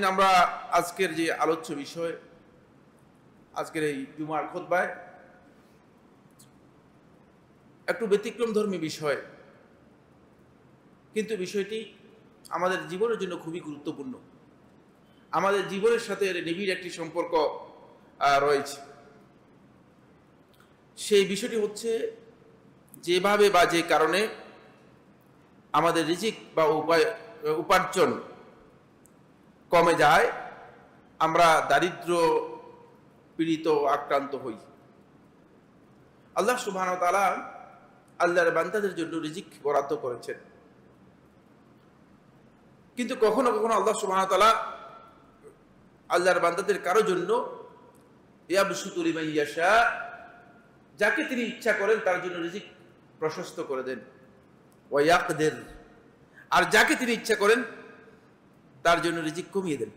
আলমিন, আমরা আজকের যে আলোচ্য বিষয়, আজকের এই জুমার খুতবায় একটু ব্যতিক্রমধর্মী বিষয়, কিন্তু বিষয়টি আমাদের জীবনের জন্য খুবই গুরুত্বপূর্ণ। আমাদের জীবনের সাথে এর নিবিড় একটি সম্পর্ক রয়েছে। সেই বিষয়টি হচ্ছে যেভাবে বা যে কারণে আমাদের রিজিক বা উপার্জন কমে যায়, আমরা দারিদ্র পীড়িত আক্রান্ত হই। আল্লাহ সুবহানাহু ওয়া তাআলা আল্লাহর বান্দাদের জন্য রিজিক বরাদ্দ করেছেন, কিন্তু কখনো কখনো আল্লাহ সুবহানাহু ওয়া তাআলা আল্লাহর বান্দাদের কারো জন্য ইয়াবসুতু লিমান ইয়াশা, যাকে তিনি ইচ্ছা করেন তার জন্য রিজিক প্রশস্ত করে দেন, ওয়া ইয়াকদির, আর যাকে তিনি ইচ্ছা করেন তার জন্য রিজিক কমিয়ে দেন।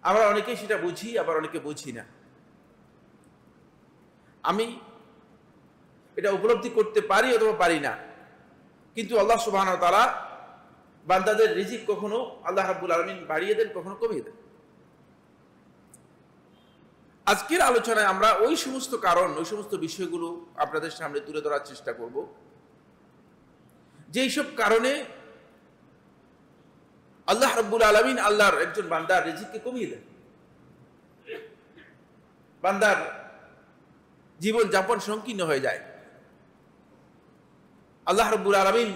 আমরা অনেকেই সেটা বুঝি, আবার অনেকে বুঝি না। আমি এটা উপলব্ধি করতে পারি অথবা পারি না, কিন্তু আল্লাহ সুবহানাহু ওয়া তাআলা বান্দাদের রিজিক কখনো আল্লাহ রাব্বুল আলামিন বাড়িয়ে দেন, কখনো কমিয়ে দেন। আজকের আলোচনায় আমরা ওই সমস্ত কারণ, ওই সমস্ত বিষয়গুলো আপনাদের সামনে তুলে ধরার চেষ্টা করব, যেই সব কারণে আল্লাহ রাব্বুল আলামিন আল্লাহর একজন বান্দার রিজিককে কমিয়ে দেন, বান্দার জীবন যাপন সংকীর্ণ হয়ে যায়। আল্লাহ রাব্বুল আলামিন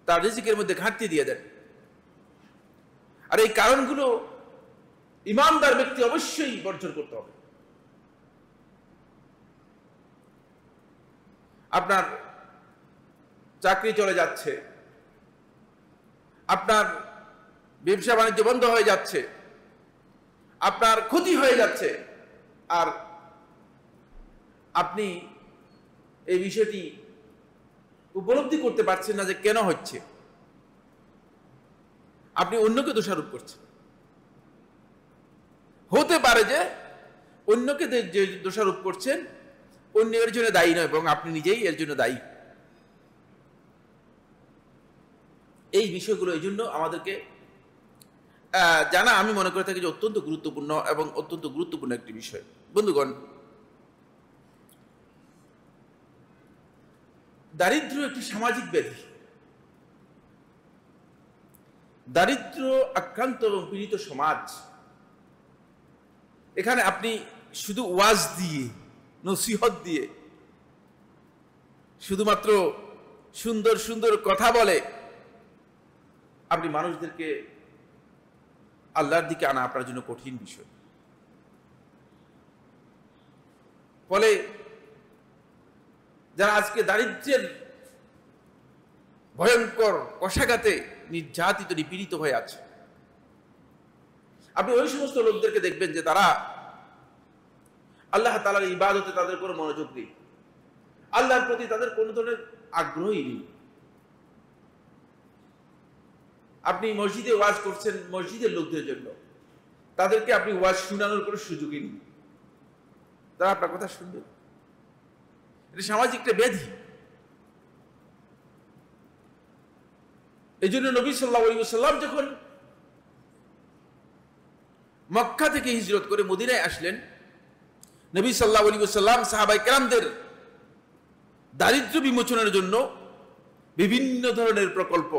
তার রিজিকের মধ্যে ঘাটতি দিয়ে দেন। আর এই কারণগুলো ঈমানদার ব্যক্তি অবশ্যই বর্জন করতে হবে। আপনার চাকরি চলে যাচ্ছে, আপনার ব্যবসা বাণিজ্য বন্ধ হয়ে যাচ্ছে, আপনার ক্ষতি হয়ে যাচ্ছে, আর আপনি এই বিষয়টি উপলব্ধি করতে পারছেন না যে কেন হচ্ছে। আপনি অন্যকে দোষারোপ করছেন। হতে পারে যে অন্যকে যে দোষারোপ করছেন অন্য এর জন্য দায়ী নয়, এবং আপনি নিজেই এর জন্য দায়ী। এই বিষয়গুলো এই জন্য আমাদেরকে জানা, আমি মনে করে থাকি যে অত্যন্ত গুরুত্বপূর্ণ এবং অত্যন্ত গুরুত্বপূর্ণ একটি বিষয়। বন্ধুগণ, দারিদ্র একটি সামাজিক ব্যাধি। দারিদ্র আক্রান্ত এবং পীড়িত সমাজ, এখানে আপনি শুধু ওয়াজ দিয়ে, নসিহত দিয়ে, শুধুমাত্র সুন্দর সুন্দর কথা বলে আপনি মানুষদেরকে আল্লাহর দিকে আনা আপনার জন্য কঠিন বিষয়। ফলে যারা আজকে দারিদ্র্যের ভয়ঙ্কর কষাঘাতে নির্যাতিত, নিপীড়িত হয়ে আছে, আপনি ওই সমস্ত লোকদেরকে দেখবেন যে তারা আল্লাহ তাআলার ইবাদতে তাদের কোনো মনোযোগ নেই, আল্লাহর প্রতি তাদের কোনো ধরনের আগ্রহই নেই। আপনি মসজিদে ওয়াজ করছেন মসজিদের লোকদের জন্য, তাদেরকে আপনি ওয়াজ শোনানোর কোনো সুযোগই নেই, তারা আপনার কথা শুনবে। এটা সামাজিক একটা ব্যাধি। এই জন্য নবী সাল্লাল্লাহু আলাইহি ওয়াসাল্লাম যখন মক্কা থেকে হিজরত করে মদিনায় আসলেন, নবী সাল্লাল্লাহু আলাইহি ওয়াসাল্লাম সাহাবায়ে কেরামদের দারিদ্র্য বিমোচনের জন্য বিভিন্ন ধরনের প্রকল্প,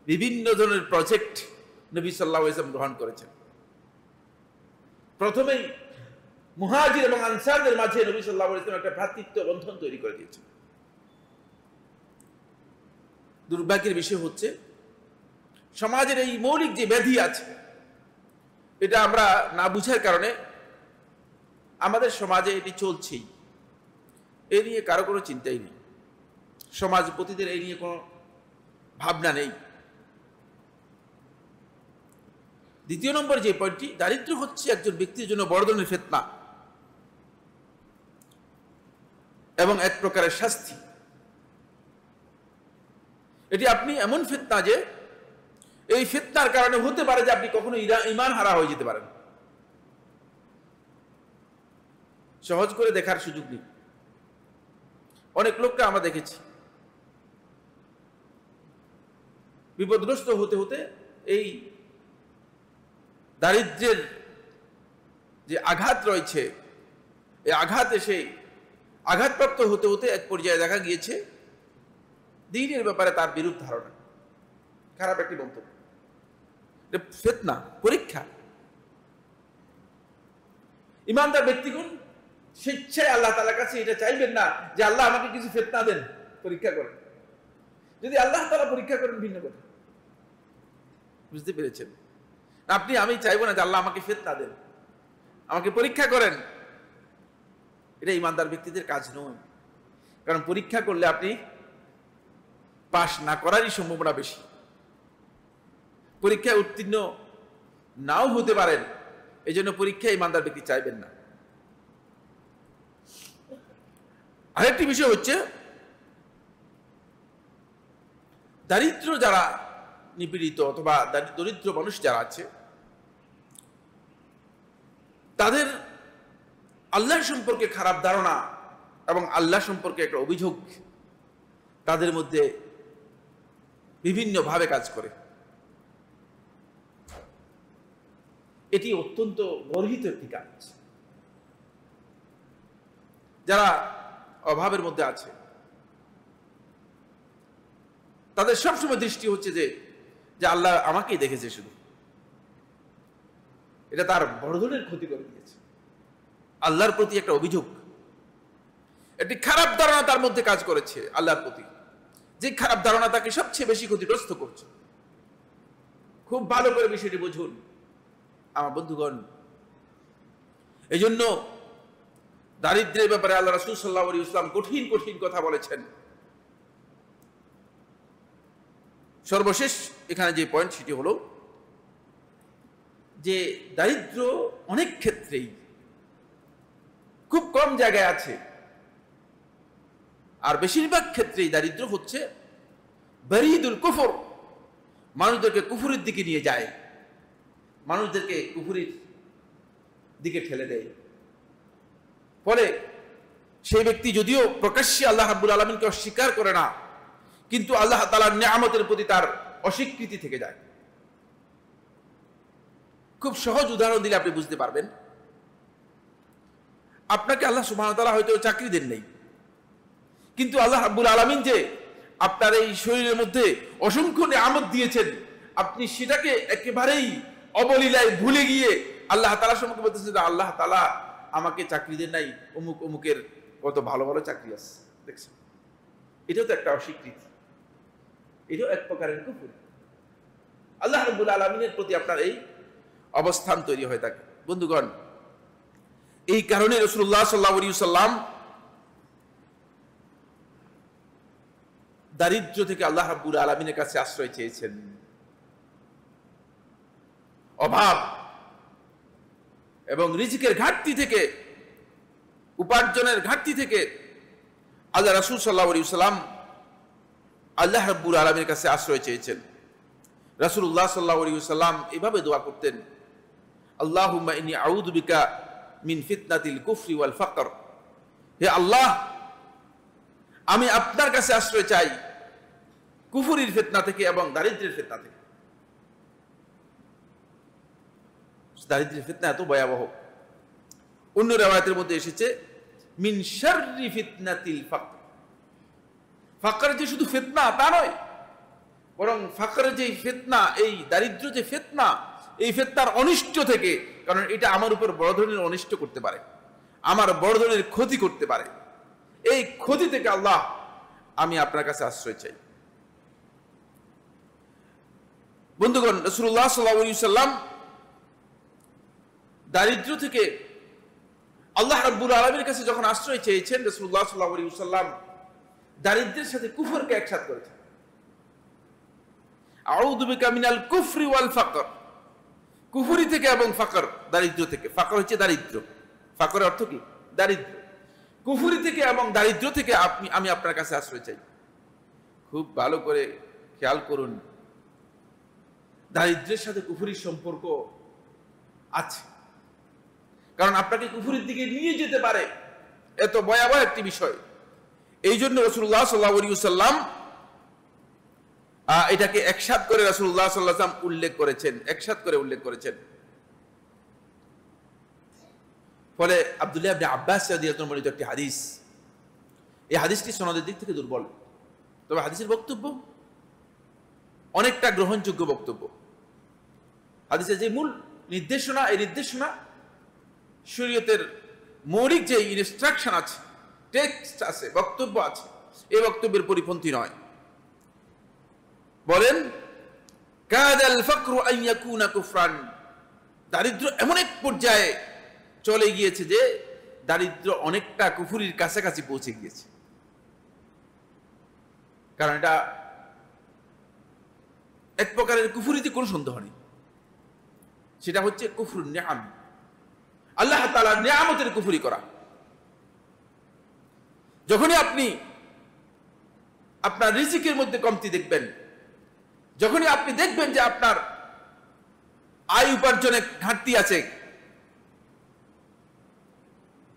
বিভিন্ন ধরনের প্রজেক্ট নবী সাল্লাল্লাহু আলাইহি ওয়াসাল্লাম গ্রহণ করেছেন। প্রথমেই মুহাজির এবং আনসারদের মাঝে নবী সাল্লাল্লাহু আলাইহি ওয়াসাল্লাম একটা ভ্রাতৃত্ব বন্ধন তৈরি করে দিয়েছেন। দুর্ভাগ্যের বিষয় হচ্ছে সমাজের এই মৌলিক যে ব্যাধি আছে, এটা আমরা না বুঝার কারণে আমাদের সমাজে এটি চলছেই। এ নিয়ে কারো কোনো চিন্তাই নেই, সমাজপতিদের এই নিয়ে কোনো ভাবনা নেই। দ্বিতীয় নম্বর যে পয়েন্টটি, দারিদ্র হচ্ছে একজন ব্যক্তির জন্য বড় ধরনের ফিতনা এবং এক প্রকারের শাস্তি। এটি আপনি এমন ফিতনা যে এই ফিতনার কারণে হতে পারে যে আপনি কখনো ঈমান হারা হয়ে যেতে পারেন। সহজ করে দেখার সুযোগ নেই। অনেক লোককে আমরা দেখেছি বিপদগ্রস্ত হতে হতে এই দারিদ্র্যের যে আঘাত রয়েছে, এই আঘাতে সেই আঘাতপ্রাপ্ত হতে হতে এক পর্যায়ে দেখা গিয়েছে দ্বীনের ব্যাপারে তার বিরূপ ধারণা, খারাপ একটি মন্তব্য, ফিতনা, পরীক্ষা। ইমানদার ব্যক্তিগণ স্বেচ্ছায় আল্লাহ তাআলার কাছে এটা চাইবেন না যে আল্লাহ আমাকে কিছু ফিতনা দেন, পরীক্ষা করেন। যদি আল্লাহ তাআলা পরীক্ষা করেন ভিন্ন কথা, বুঝতে পেরেছেন? আমি চাইবো না যে আল্লাহ আমাকে ফিতনা দেন, আমাকে পরীক্ষা করেন। এটা ইমানদার ব্যক্তিদের কাজ নয়, কারণ পরীক্ষা করলে আপনি পাশ না করারই সম্ভাবনা বেশি। পরীক্ষায় উত্তীর্ণ নাও হতে পারেন, এই জন্য পরীক্ষা ইমানদার ব্যক্তি চাইবেন না। আরেকটি বিষয় হচ্ছে দারিদ্র যারা নিপীড়িত অথবা দরিদ্র মানুষ যারা আছে, তাদের আল্লাহ সম্পর্কে খারাপ ধারণা এবং আল্লাহ সম্পর্কে একটা অভিযোগ তাদের মধ্যে বিভিন্নভাবে কাজ করে। এটি অত্যন্ত গর্হিত একটি কাজ। যারা অভাবের মধ্যে আছে তাদের সবসময় দৃষ্টি হচ্ছে যে আল্লাহ আমাকেই দেখেছে শুধু, এটা তার বড় ধরনের ক্ষতি করে দিয়েছে। আল্লাহর প্রতি একটা অভিযোগ, একটি খারাপ ধারণা তার মধ্যে কাজ করেছে আল্লাহর প্রতি, যে খারাপ ধারণা তাকে সবচেয়ে বেশি ক্ষতিগ্রস্ত করছে। খুব ভালো করে বিষয়টি বুঝুন আমার বন্ধুগণ। এই জন্য দারিদ্র্যের ব্যাপারে আল্লাহ রাসূল সাল্লাল্লাহু আলাইহি ওয়াসাল্লাম কঠিন কঠিন কথা বলেছেন। সর্বশেষ এখানে যে পয়েন্ট সেটি হলো যে দারিদ্র অনেক ক্ষেত্রেই খুব কম জায়গায় আছে, আর বেশিরভাগ ক্ষেত্রেই দারিদ্র হচ্ছে বারিদুল কুফর, মানুষদেরকে কুফরের দিকে নিয়ে যায়, মানুষদেরকে কুফরের দিকে ঠেলে দেয়। ফলে সেই ব্যক্তি যদিও প্রকাশ্যে আল্লাহ রাব্বুল আলামিনকে অস্বীকার করে না, কিন্তু আল্লাহ তাআলার নিয়ামতের প্রতি তার অস্বীকৃতি থেকে যায়। খুব সহজ উদাহরণ দিলে আপনি বুঝতে পারবেন। আপনাকে আল্লাহ সুবহানাহু ওয়া তাআলা হয়তো চাকরি দেন নাই, কিন্তু আল্লাহ রাব্বুল আলামিন যে আপনার এই শরীরের মধ্যে অসংখ্য নিয়ামত দিয়েছেন, আপনি সেটাকে একেবারেই অবলীলায় ভুলে গিয়ে আল্লাহ তাআলার সম্পর্কে বলতেছেন আল্লাহ তাআলা আমাকে চাকরি দেন নাই, অমুক অমুকের কত ভালো ভালো চাকরি আছে, দেখছেন? এটাও তো একটা অস্বীকৃতি, এটাও এক প্রকারের কুফর। আল্লাহ রাব্বুল আলামিনের প্রতি আপনার এই অবস্থান তৈরি হয়ে থাকে। বন্ধুগণ, এই কারণে রাসূলুল্লাহ সাল্লাল্লাহু আলাইহি ওয়াসাল্লাম দারিদ্র থেকে আল্লাহ রাব্বুল আলামিনের কাছে আশ্রয় চেয়েছেন। অভাব এবং রিজিকের ঘাটতি থেকে, উপার্জনের ঘাটতি থেকে আল্লাহ রাসূল সাল্লাল্লাহু আলাইহি ওয়াসাল্লাম আল্লাহ রাব্বুল আলামিনের কাছে আশ্রয় চেয়েছেন। রাসূলুল্লাহ সাল্লাল্লাহু আলাইহি ওয়াসাল্লাম এভাবে দোয়া করতেন, আল্লাহুম্মা ইন্নী আউযু বিকা মিন ফিতনাতিল কুফরি ওয়াল ফাকর। হে আল্লাহ, আমি আপনার কাছে আশ্রয় চাই কুফরির ফিতনা থেকে এবং দারিদ্র্যের ফিতনা থেকে। দারিদ্র্যের ফিতনা এত ভয়াবহ, অন্য riwayaতের মধ্যে এসেছে মিন শাররি ফিতনাতিল ফাকর। ফাকর যে শুধু ফিতনা তা নয়, বরং ফাকরের যে ফিতনা, এই দারিদ্র্য যে ফিতনা, এই ফিতনার অনিষ্ট থেকে, কারণ এটা আমার উপর বড় ধরনের অনিষ্ট করতে পারে, আমার বড় ধরনের ক্ষতি করতে পারে। এই ক্ষতি থেকে আল্লাহ আমি আপনার কাছে আশ্রয় চাই। বন্ধুগণ, রাসূলুল্লাহ সাল্লাল্লাহু আলাইহি ওয়াসাল্লাম দারিদ্র থেকে আল্লাহ রাব্বুল আলামিনের কাছে যখন আশ্রয় চেয়েছেন, রাসূলুল্লাহ সাল্লাল্লাহু আলাইহি ওয়াসাল্লাম দারিদ্র্যের সাথে কুফরকে একসাথে করেছেন। আউযু বিকা মিনাল কুফরি ওয়াল ফাকর, কুফরি থেকে এবং ফাকর, দারিদ্র থেকে। ফাকর হচ্ছে দারিদ্র, ফাকরের অর্থ কি? দারিদ্র। কুফরি থেকে এবং দারিদ্র থেকে আমি আপনার কাছে আশ্রয় চাই। খুব ভালো করে খেয়াল করুন, দারিদ্রের সাথে কুফরির সম্পর্ক আছে, কারণ আপনাকে কুফরির দিকে নিয়ে যেতে পারে, এত ভয়াবহ একটি বিষয়। এই জন্য রাসূলুল্লাহ সাল্লাল্লাহু আলাইহি ওয়াসাল্লাম এটাকে একসাথ করে রাসূলুল্লাহ সাল্লাল্লাহু আলাইহি ওয়াসাল্লাম উল্লেখ করেছেন, একসাথ করে উল্লেখ করেছেন। ফলে আব্দুল্লাহ ইবনে আব্বাস রাদিয়াল্লাহু আনহু বর্ণিত একটি হাদিস, এই হাদিসটি সনদের দিক থেকে দুর্বল, তবে হাদিসের বক্তব্য অনেকটা গ্রহণযোগ্য বক্তব্য। হাদিসের যে মূল নির্দেশনা, এই নির্দেশনা শরীয়তের মৌলিক যে ইনস্ট্রাকশন আছে, টেক্সট আছে, বক্তব্য আছে, এই বক্তব্যের পরিপন্থী নয়। বলেন কাদাল ফাকরু আন ইয়াকুনা কুফরান, দারিদ্র এমন এক পর্যায়ে চলে গিয়েছে যে দারিদ্র অনেকটা কুফরির কাছাকাছি পৌঁছে গিয়েছে। কারণ এটা এক প্রকারের কুফরিতে কোনো সন্দেহ নেই, সেটা হচ্ছে কুফরুন নিআম, আল্লাহ তাআলার নিয়ামতের কুফরি করা। যখনই আপনি আপনার রিজিকের মধ্যে কমতি দেখবেন, যখনই আপনি দেখবেন যে আপনার আয় উপার্জনে ঘাটতি আছে,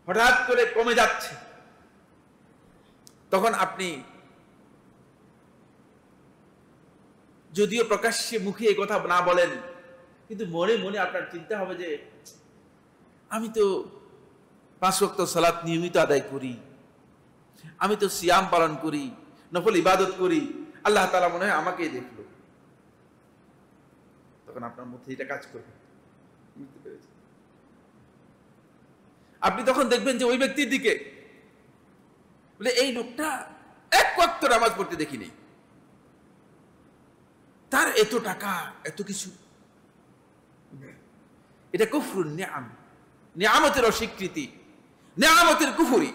হঠাৎ করে কমে যাচ্ছে, তখন আপনি যদিও প্রকাশ্যে মুখে এই কথা না বলেন, কিন্তু মনে মনে আপনার চিন্তা হবে যে আমি তো 5 ওয়াক্ত সালাত নিয়মিত আদায় করি, আমি তো সিয়াম পালন করি, নফল ইবাদত করি, আল্লাহ তাআলা মনে হয় আমাকেই দেখলো। তখন আপনার মধ্যে এটা কাজ করবে, বুঝতে পেরেছেন? আপনি তখন দেখবেন যে ওই ব্যক্তির দিকে বলে এই লোকটা 1 ওয়াক্ত নামাজ পড়তে দেখিনি, তার এত টাকা, এত কিছু। এটা কুফরুন নিআম, নিয়ামতের অস্বীকৃতি, নিয়ামতের কুফরি।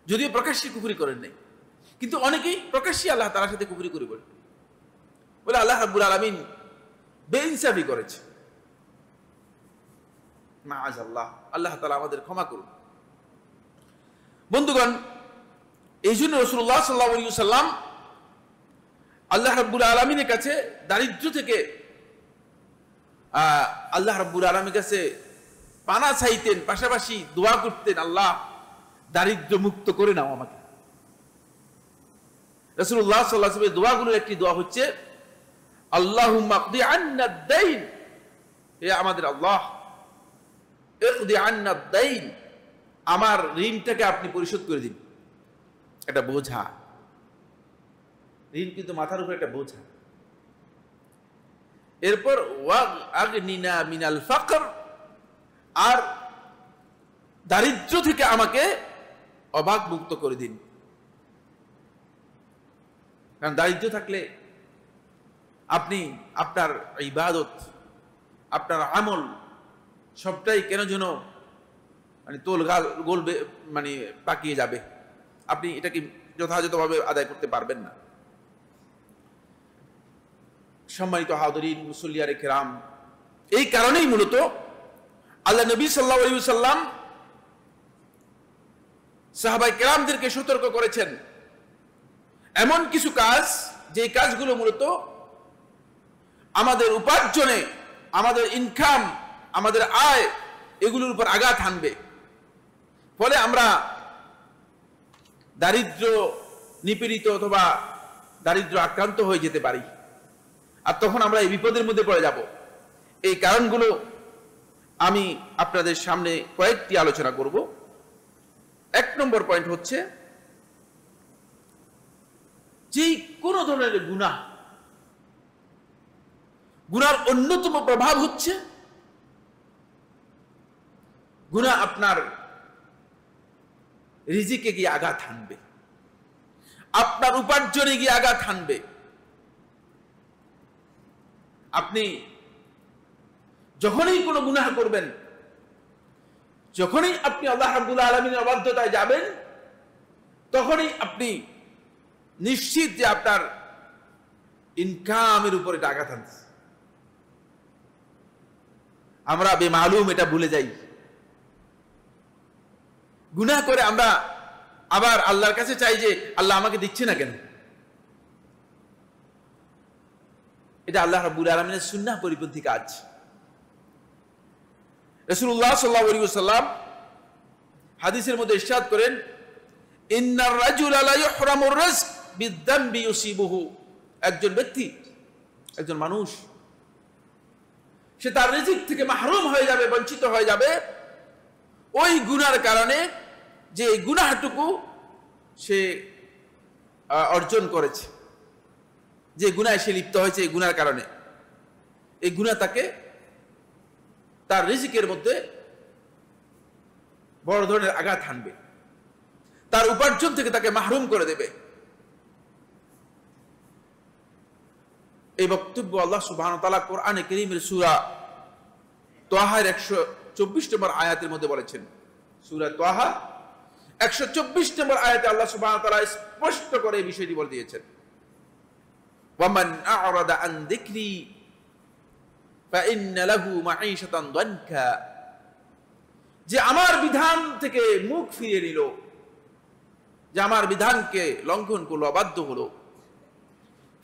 যদিও প্রকাশ্যে কুফরি করেন নাই, কিন্তু অনেকেই প্রকাশ্যে আল্লাহ তাআলার সাথে কুফরি করে বলে আল্লাহ রাব্বুল আলামিন বেইনসাফি করেছে। মাআযাল্লাহ, আল্লাহ তাআলা আমাদের ক্ষমা করুন। বন্ধুগণ, এই জন্য রাসূলুল্লাহ সাল্লাল্লাহু আলাইহি ওয়াসাল্লাম আল্লাহ রাব্বুল আলামিনের কাছে দারিদ্র থেকে আল্লাহ রাব্বুল আলামিনের কাছে পানা চাইতেন, পাশাপাশি দোয়া করতেন, আল্লাহ দারিদ্র মুক্ত করে নাও আমাকে। রাসূলুল্লাহ সাল্লাল্লাহু আলাইহি ওয়াসাল্লামের দোয়াগুলোর একটি দোয়া হচ্ছে আল্লাহুম্মা ইকদি আন্না আদ-দাইন, হে আমাদের আল্লাহ, ইকদি আন্না আদ-দাইন, আমার ঋণটাকে আপনি পরিশোধ করে দিন। এটা বোঝা, ঋণ কিন্তু মাথার উপর একটা বোঝা। এরপর ওয়াগনিনা মিনাল ফাকর, আর দারিদ্র থেকে আমাকে অভাব মুক্ত করে দিন। কারণ দারিদ্র থাকলে আপনি আপনার ইবাদত, আপনার আমল সবটাই কেন যেন মানে গোল মানে পাকিয়ে যাবে, আপনি এটাকে যথাযথভাবে আদায় করতে পারবেন না। সম্মানিত হাজিরিন, মুসল্লিয়ানে কিরাম, এই কারণেই মূলত আল্লাহ নবী সাল্লাল্লাহু আলাইহি ওয়াসাল্লাম সাহাবায়ে কিরামদেরকে সতর্ক করেছেন এমন কিছু কাজ, যে কাজগুলো মূলত আমাদের উপার্জনে, আমাদের ইনকাম, আমাদের আয়, এগুলোর উপর আঘাত হানবে। ফলে আমরা দারিদ্র নিপীড়িত অথবা দারিদ্র আক্রান্ত হয়ে যেতে পারি, আর তখন আমরা এই বিপদের মধ্যে পড়ে যাব। এই কারণগুলো আমি আপনাদের সামনে কয়েকটি আলোচনা করব। 1 নম্বর পয়েন্ট হচ্ছে, যে কোনো ধরনের গুনার অন্যতম প্রভাব হচ্ছে গুনাহ আপনার রিজিকে গিয়ে আঘাত হানবে, আপনার উপার্জনে গিয়ে আঘাত হানবে। আপনি যখনই কোনো গুনাহ করবেন, যখনই আপনি আল্লাহ রাব্বুল আলামিনের অবাধ্যতায় যাবেন, তখনই আপনি নিশ্চিত যে আপনার ইনকামের উপরে আঘাত হানছে। আমরা বেমালুম এটা ভুলে যাই, গুনাহ করে আমরা আবার আল্লাহর কাছে চাই যে আল্লাহ আমাকে দিচ্ছে না কেন। এটা আল্লাহ রাব্বুল আলামিনের সুন্নাহ পরিপন্থী কাজ। রাসূলুল্লাহ সাল্লাল্লাহু আলাইহি ওয়াসাল্লাম হাদিসের মধ্যে ইরশাদ করেন, ইন্নার রাজুলা লা ইহরামুর রিজক বিদ্যাম্বি ইউসিবুহু, একজন ব্যক্তি, একজন মানুষ, সে তার রিজিক থেকে মাহরুম হয়ে যাবে, বঞ্চিত হয়ে যাবে ওই গুনার কারণে, যে গুনাহটুকু সে অর্জন করেছে, যে গুনায় সে লিপ্ত হয়েছে, এই গুনার কারণে এই গুনাহ তাকে তার রিজিকের মধ্যে বড় ধরনের আঘাত হানবে, তার উপার্জন থেকে তাকে মাহরুম করে দেবে। এই বক্তব্য আল্লাহ সুবহানাহু ওয়া তাআলা কোরআনে কারীমের সূরা তাহার 124 নম্বর আয়াতের মধ্যে বলেছেন। সূরা তাহা 124 নম্বর আয়াতে আল্লাহ সুবহানাহু ওয়া তাআলা স্পষ্ট করে এই বিষয়টি বলে দিয়েছেন, ওয়ামান আ'রাদা আন যিকরি ফাইন্না লাহু মাঈশাতান দানকা, যে আমার বিধান থেকে মুখ ফিরিয়ে নিল, যে আমার বিধানকে লঙ্ঘন করলো, অবাধ্য হলো,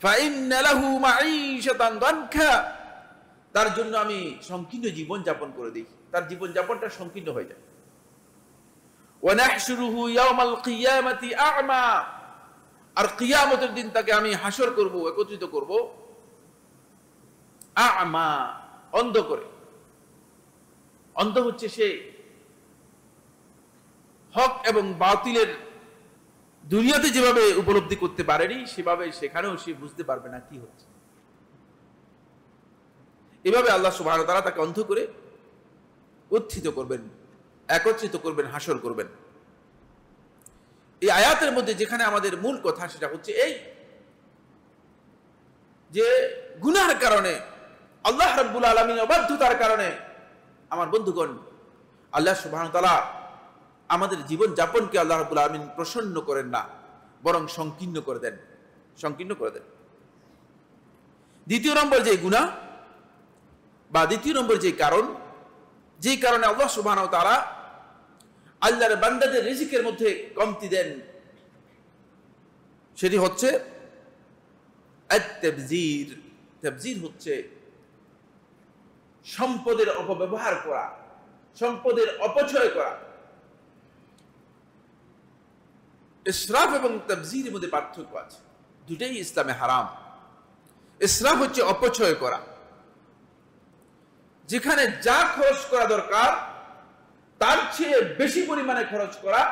ফাইন্না লাহু মাঈশাতান দানকা, তার জন্য আমি সংকীর্ণ জীবন যাপন করে দিই, তার জীবন যাপনটা সংকীর্ণ হয়ে যায়। ওয়া নাহশুরুহু ইয়াওমাল কিয়ামাতি আ'মা, আর কিয়ামতের দিন তাকে আমি হাসর করব, একত্রিত করব আ'মা, অন্ধ করে। অন্ধ হচ্ছে সে হক এবং বাতিলের দুনিয়াতে যেভাবে উপলব্ধি করতে পারেনি, সেভাবে সেখানেও সে বুঝতে পারবে না কি হচ্ছে। এভাবে আল্লাহ সুবহানাহু ওয়া তাআলা তাকে অন্ধ করে উত্থিত করবেন, একত্রিত করবেন, হাসর করবেন। এই আয়াতের মধ্যে যেখানে আমাদের মূল কথা, সেটা হচ্ছে এই যে গুনাহর কারণে, আল্লাহ রাব্বুল আলামিনের অবাধ্যতার কারণে আমার বন্ধুগণ, আল্লাহ সুবহানাহু ওয়া তাআলা আমাদের জীবন যাপনকে আল্লাহ রাব্বুল আলামিন প্রসন্ন করেন না, বরং সংকীর্ণ করে দেন, সংকীর্ণ করে দেন। দ্বিতীয় নম্বর যে গুনাহ বা দ্বিতীয় নম্বর যে কারণ, যেই কারণে আল্লাহ সুবহানাহু ওয়া তাআলা আল্লাহর বান্দাদের রিজিকের মধ্যে কমতি দেন, সেটি হচ্ছে আত-তাবযীর। তাবযীর হচ্ছে সম্পদের অপব্যবহার করা, সম্পদের অপচয় করা। ইসরাফ এবং তাবযীরের মধ্যে পার্থক্য আছে, দুটোই ইসলামে হারাম। ইসরাফ হচ্ছে অপচয় করা, যেখানে যা খরচ করা দরকার তার চেয়ে বেশি পরিমাণে খরচ করা,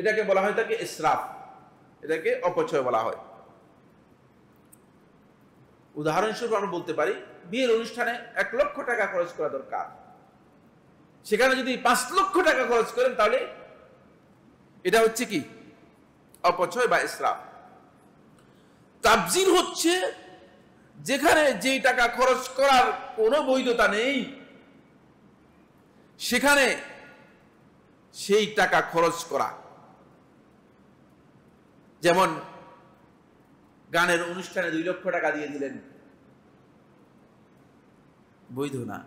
এটাকে বলা হয় থাকে ইসরাফ, এটাকে অপচয় বলা হয়। উদাহরণস্বরূপ আমরা বলতে পারি, বিয়ের অনুষ্ঠানে 1 লক্ষ টাকা খরচ করা দরকার, সেখানে যদি 5 লক্ষ টাকা খরচ করেন, তাহলে এটা হচ্ছে কি? অপচয় বা ইসরাফ। তাবযীর হচ্ছে যেখানে যেই টাকা খরচ করার কোনো বৈধতা নেই, সেখানে সেই টাকা খরচ করা। যেমন গানের অনুষ্ঠানে 2 লক্ষ টাকা দিয়ে দিলেন, বৈধ না,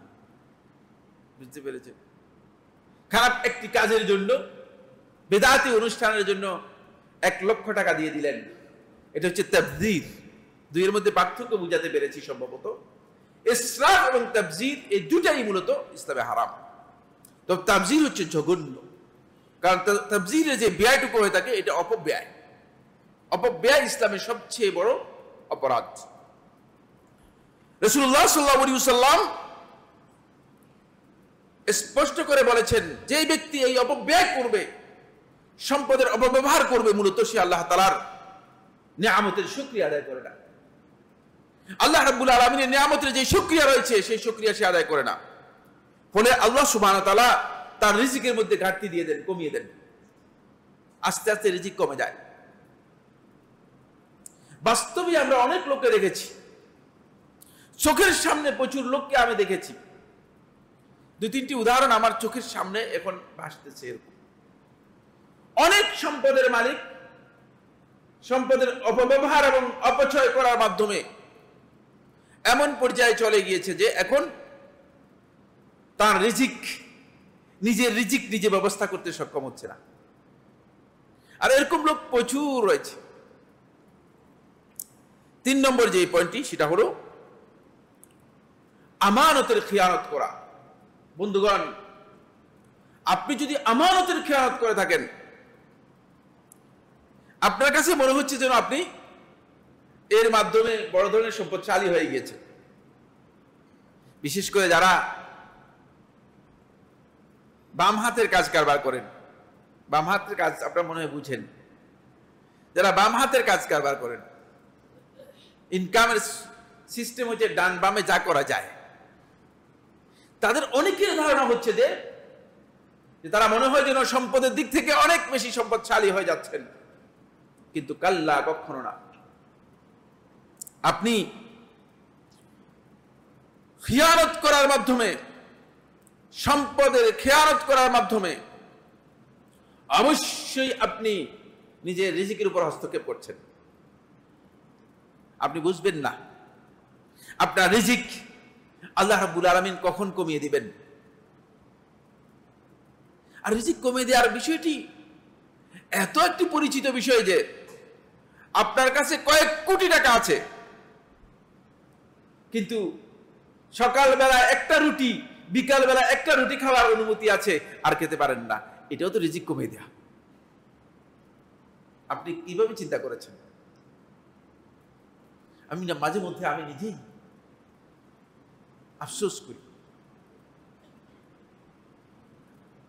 বুঝতে পেরেছেন? খারাপ একটি কাজের জন্য, বেদাতি অনুষ্ঠানের জন্য 1 লক্ষ টাকা দিয়ে দিলেন, এটা হচ্ছে তাবযীর। দুইয়ের মধ্যে পার্থক্য বুঝাতে পেরেছি সম্ভবত। ইসরাফ এবং তাবযীর এই দুটাই মূলত ইসলামে হারাম। তো তাবযীর হচ্ছে জঘন্য, কারণ তাবযীরে যে ব্যয়টুকু হয়ে থাকে এটা অপব্যয়। অপব্যয় ইসলামের সবচেয়ে বড় অপরাধ। রাসূলুল্লাহ সাল্লাল্লাহু আলাইহি ওয়াসাল্লাম স্পষ্ট করে বলেছেন, যে ব্যক্তি এই অপব্যয় করবে, সম্পদের অপব্যবহার করবে, মূলত সে আল্লাহ তাআলার নিয়ামতের শুকরিয়া আদায় করে না। আল্লাহ রাব্বুল আলামিনের নিয়ামতের যে শুকরিয়া রয়েছে, সেই শুকরিয়া সে আদায় করে না। ফলে আল্লাহ সুবহানাহু ওয়া তাআলা তার রিজিকের মধ্যে ঘাটতি দিয়ে দেন, কমিয়ে দেন, আস্তে আস্তে রিজিক কমে যায়। বাস্তবে আমরা অনেক লোককে দেখেছি, চোখের সামনে প্রচুর লোককে আমি দেখেছি। 2-3টি উদাহরণ আমার চোখের সামনে এখন ভাসতেছে। এরকম অনেক সম্পদের মালিক, সম্পদের অপব্যবহার এবং অপচয় করার মাধ্যমে এমন পর্যায়ে চলে গিয়েছে যে এখন তার রিজিক, নিজের রিজিক নিজে ব্যবস্থা করতে সক্ষম হচ্ছে না। আর এরকম লোক প্রচুর রয়েছে। 3 নম্বর যে পয়েন্টটি, সেটা হলো আমানতের খেয়ানত করা। বন্ধুগণ, আপনি যদি আমানতের খেয়ানত করে থাকেন, আপনার কাছে মনে হচ্ছে যেন আপনি এর মাধ্যমে বড় ধরনের সম্পদশালী হয়ে গিয়েছে। বিশেষ করে যারা বাম হাতের কাজ কারবার করেন, বাম হাতের কাজ আপনার মনে হয় বুঝেন, যারা বাম হাতের কাজ কারবার করেন, ইনকামের সিস্টেম হচ্ছে ডান বামে যা করা যায়, তাদের অনেকের ধারণা হচ্ছে যে তারা মনে হয় যেন সম্পদের দিক থেকে অনেক বেশি সম্পদশালী হয়ে যাচ্ছেন, কিন্তু কাল্লা, কখনো না। আপনি খিয়ানত করার মাধ্যমে, সম্পদের খেয়ানত করার মাধ্যমে অবশ্যই আপনি নিজের রিজিকের উপর হস্তক্ষেপ করছেন। আপনি বুঝবেন না আপনার রিজিক আল্লাহ রাব্বুল আলামিন কখন কমিয়ে দিবেন। আর রিজিক কমিয়ে দেওয়ার বিষয়টি এত একটি পরিচিত বিষয় যে আপনার কাছে কয়েক কোটি টাকা আছে, কিন্তু সকালবেলা একটা রুটি, বিকালবেলা একটা রুটি খাওয়ার অনুমতি আছে, আর খেতে পারেন না। এটাও তো রিজিক কমিয়ে দেয়া। আপনি কিভাবে চিন্তা করেছেন? আমি না মাঝে মধ্যে আমি নিজেই আফসোস করি।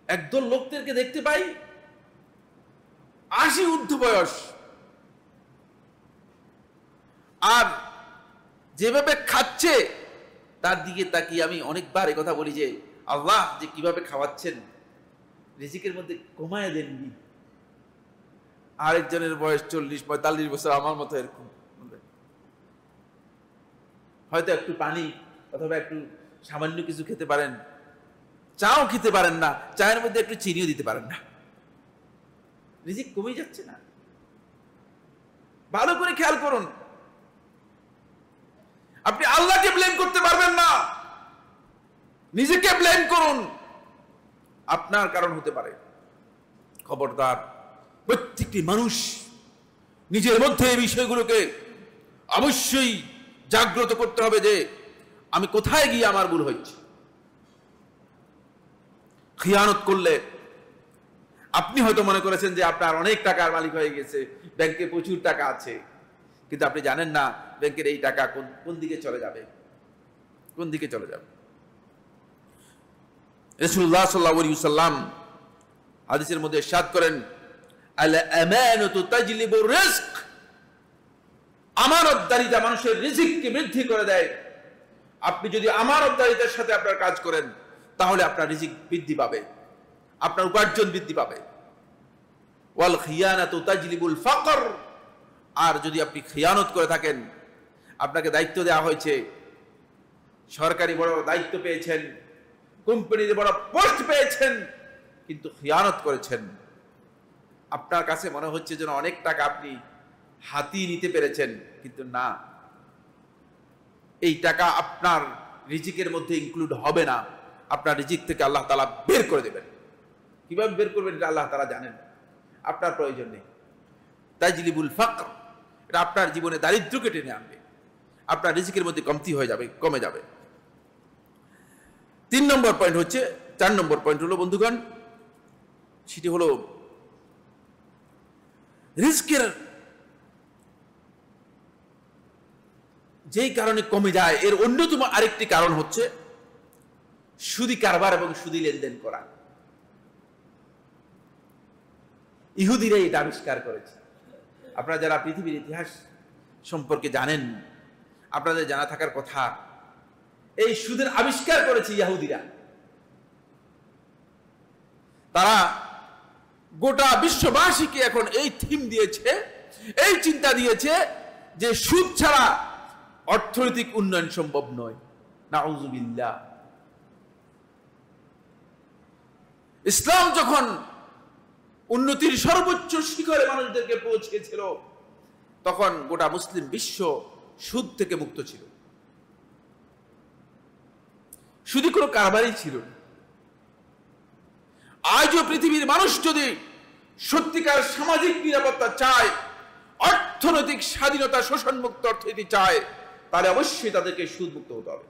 একদল লোকদেরকে দেখতে পাই 80 ঊর্ধ্ব বয়স, আর যেভাবে খাচ্ছে তার দিকে তাকিয়ে আমি অনেকবার কথা বলি যে আল্লাহ যে কিভাবে খাওয়াচ্ছেন, রিজিকের মধ্যে কমায় দেননি। আরেকজনের বয়স 40-45 বছর, আমার মতো এরকম, হয়তো একটু পানি অথবা একটু সামান্য কিছু খেতে পারেন, চাও খেতে পারেন না, চায়ের মধ্যে একটু চিনিও দিতে পারেন না। রিজিক কমে যাচ্ছে না? ভালো করে খেয়াল করুন। আপনি আল্লাহকে ব্লেম করতে পারবেন না, নিজেকে ব্লেম করুন। আপনার কারণ হতে পারে। খবরদার, প্রত্যেকটি মানুষ নিজের মধ্যে এই বিষয়গুলোকে অবশ্যই জাগ্রত করতে হবে যে আমি কোথায় গিয়ে আমার ভুল হচ্ছে। খিয়ানত করলে আপনি হয়তো মনে করেছেন যে আপনার অনেক টাকার মালিক হয়ে গেছে, ব্যাংকে প্রচুর টাকা আছে, কিন্তু আপনি জানেন না ব্যাংকের এই টাকা কোন দিকে চলে যাবে, কোন দিকে চলে যাবে। রাসূলুল্লাহ সাল্লাল্লাহু আলাইহি ওয়াসাল্লাম হাদিসের মধ্যে ইরশাদ করেন, আল আমানাতু তাজলিবুর রিজক, আমানতদারিতা মানুষের রিজিককে বৃদ্ধি করে দেয়। আপনি যদি আমানতদারিতার সাথে আপনার কাজ করেন তাহলে আপনার রিজিক বৃদ্ধি পাবে, আপনার উপার্জন বৃদ্ধি পাবে। ওয়াল খিয়ানাতু তাজলিবুল ফাকর, আর যদি আপনি খিয়ানত করে থাকেন, আপনাকে দায়িত্ব দেওয়া হয়েছে, সরকারি বড় দায়িত্ব পেয়েছেন, কোম্পানির বড় পোস্ট পেয়েছেন, কিন্তু খিয়ানত করেছেন, আপনার কাছে মনে হচ্ছে যেন অনেক টাকা আপনি হাতিয়ে নিতে পেরেছেন, কিন্তু না, এই টাকা আপনার রিজিকের মধ্যে ইনক্লুড হবে না। আপনার রিজিক থেকে আল্লাহ তাআলা বের করে দেবেন। কিভাবে বের করবেন এটা আল্লাহ তাআলা জানেন, আপনার প্রয়োজন নেই। তাজলিবুল ফাকর, এটা আপনার জীবনে দারিদ্র্যকে টেনে আনবে, আপনার রিজিকের মধ্যে কমতি হয়ে যাবে, কমে যাবে। 3 নম্বর পয়েন্ট হচ্ছে, 4 নম্বর পয়েন্ট হলো বন্ধুগণ, সেটি হলো রিজিকের যেই কারণে কমে যায় এর অন্যতম আরেকটি কারণ হচ্ছে সুদি কারবার এবং সুদি লেনদেন করা। ইহুদিরা এটা আবিষ্কার করেছে। আপনারা যারা পৃথিবীর ইতিহাস সম্পর্কে জানেন, আপনাদের জানা থাকার কথা, এই সুদের আবিষ্কার করেছে ইহুদিরা। তারা গোটা বিশ্ববাসীকে এখন এই থিম দিয়েছে, এই চিন্তা দিয়েছে যে সুদ ছাড়া অর্থনৈতিক উন্নয়ন সম্ভব নয়। নাউযুবিল্লাহ। ইসলাম যখন উন্নতির সর্বোচ্চ শিখরে মানুষদেরকে পৌঁছেছিল, তখন গোটা মুসলিম বিশ্ব সুদ থেকে মুক্ত ছিল, সুদি কোনো কারবারই ছিল না। আজও পৃথিবীর মানুষ যদি সত্যিকার সামাজিক নিরাপত্তা চায়, অর্থনৈতিক স্বাধীনতা, শোষণমুক্ত অর্থনীতি চায়, তাহলে অবশ্যই তাদেরকে সুদ মুক্ত হতে হবে।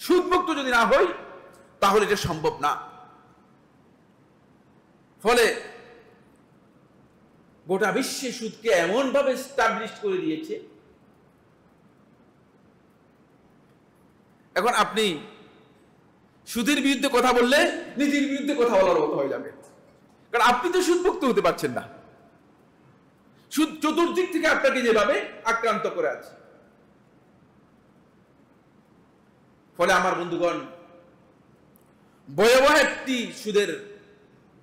সুদ মুক্ত যদি না হয় তাহলে এটা সম্ভব না। ফলে গোটা বিশ্বে সুদকে এমন ভাবে এস্টাবলিশ করে দিয়েছে। এখন আপনি সুদের বিরুদ্ধে কথা বললে নীতির বিরুদ্ধে কথা বলার মতো হয়ে যাবে, কারণ আপনি তো সুদমুক্ত হতে পারছেন না। সুদ চতুর্দিক থেকে আপনাকে যেভাবে আক্রান্ত করে আছে। ফলে আমার বন্ধুগণ, ভয়াবহ একটি সুদের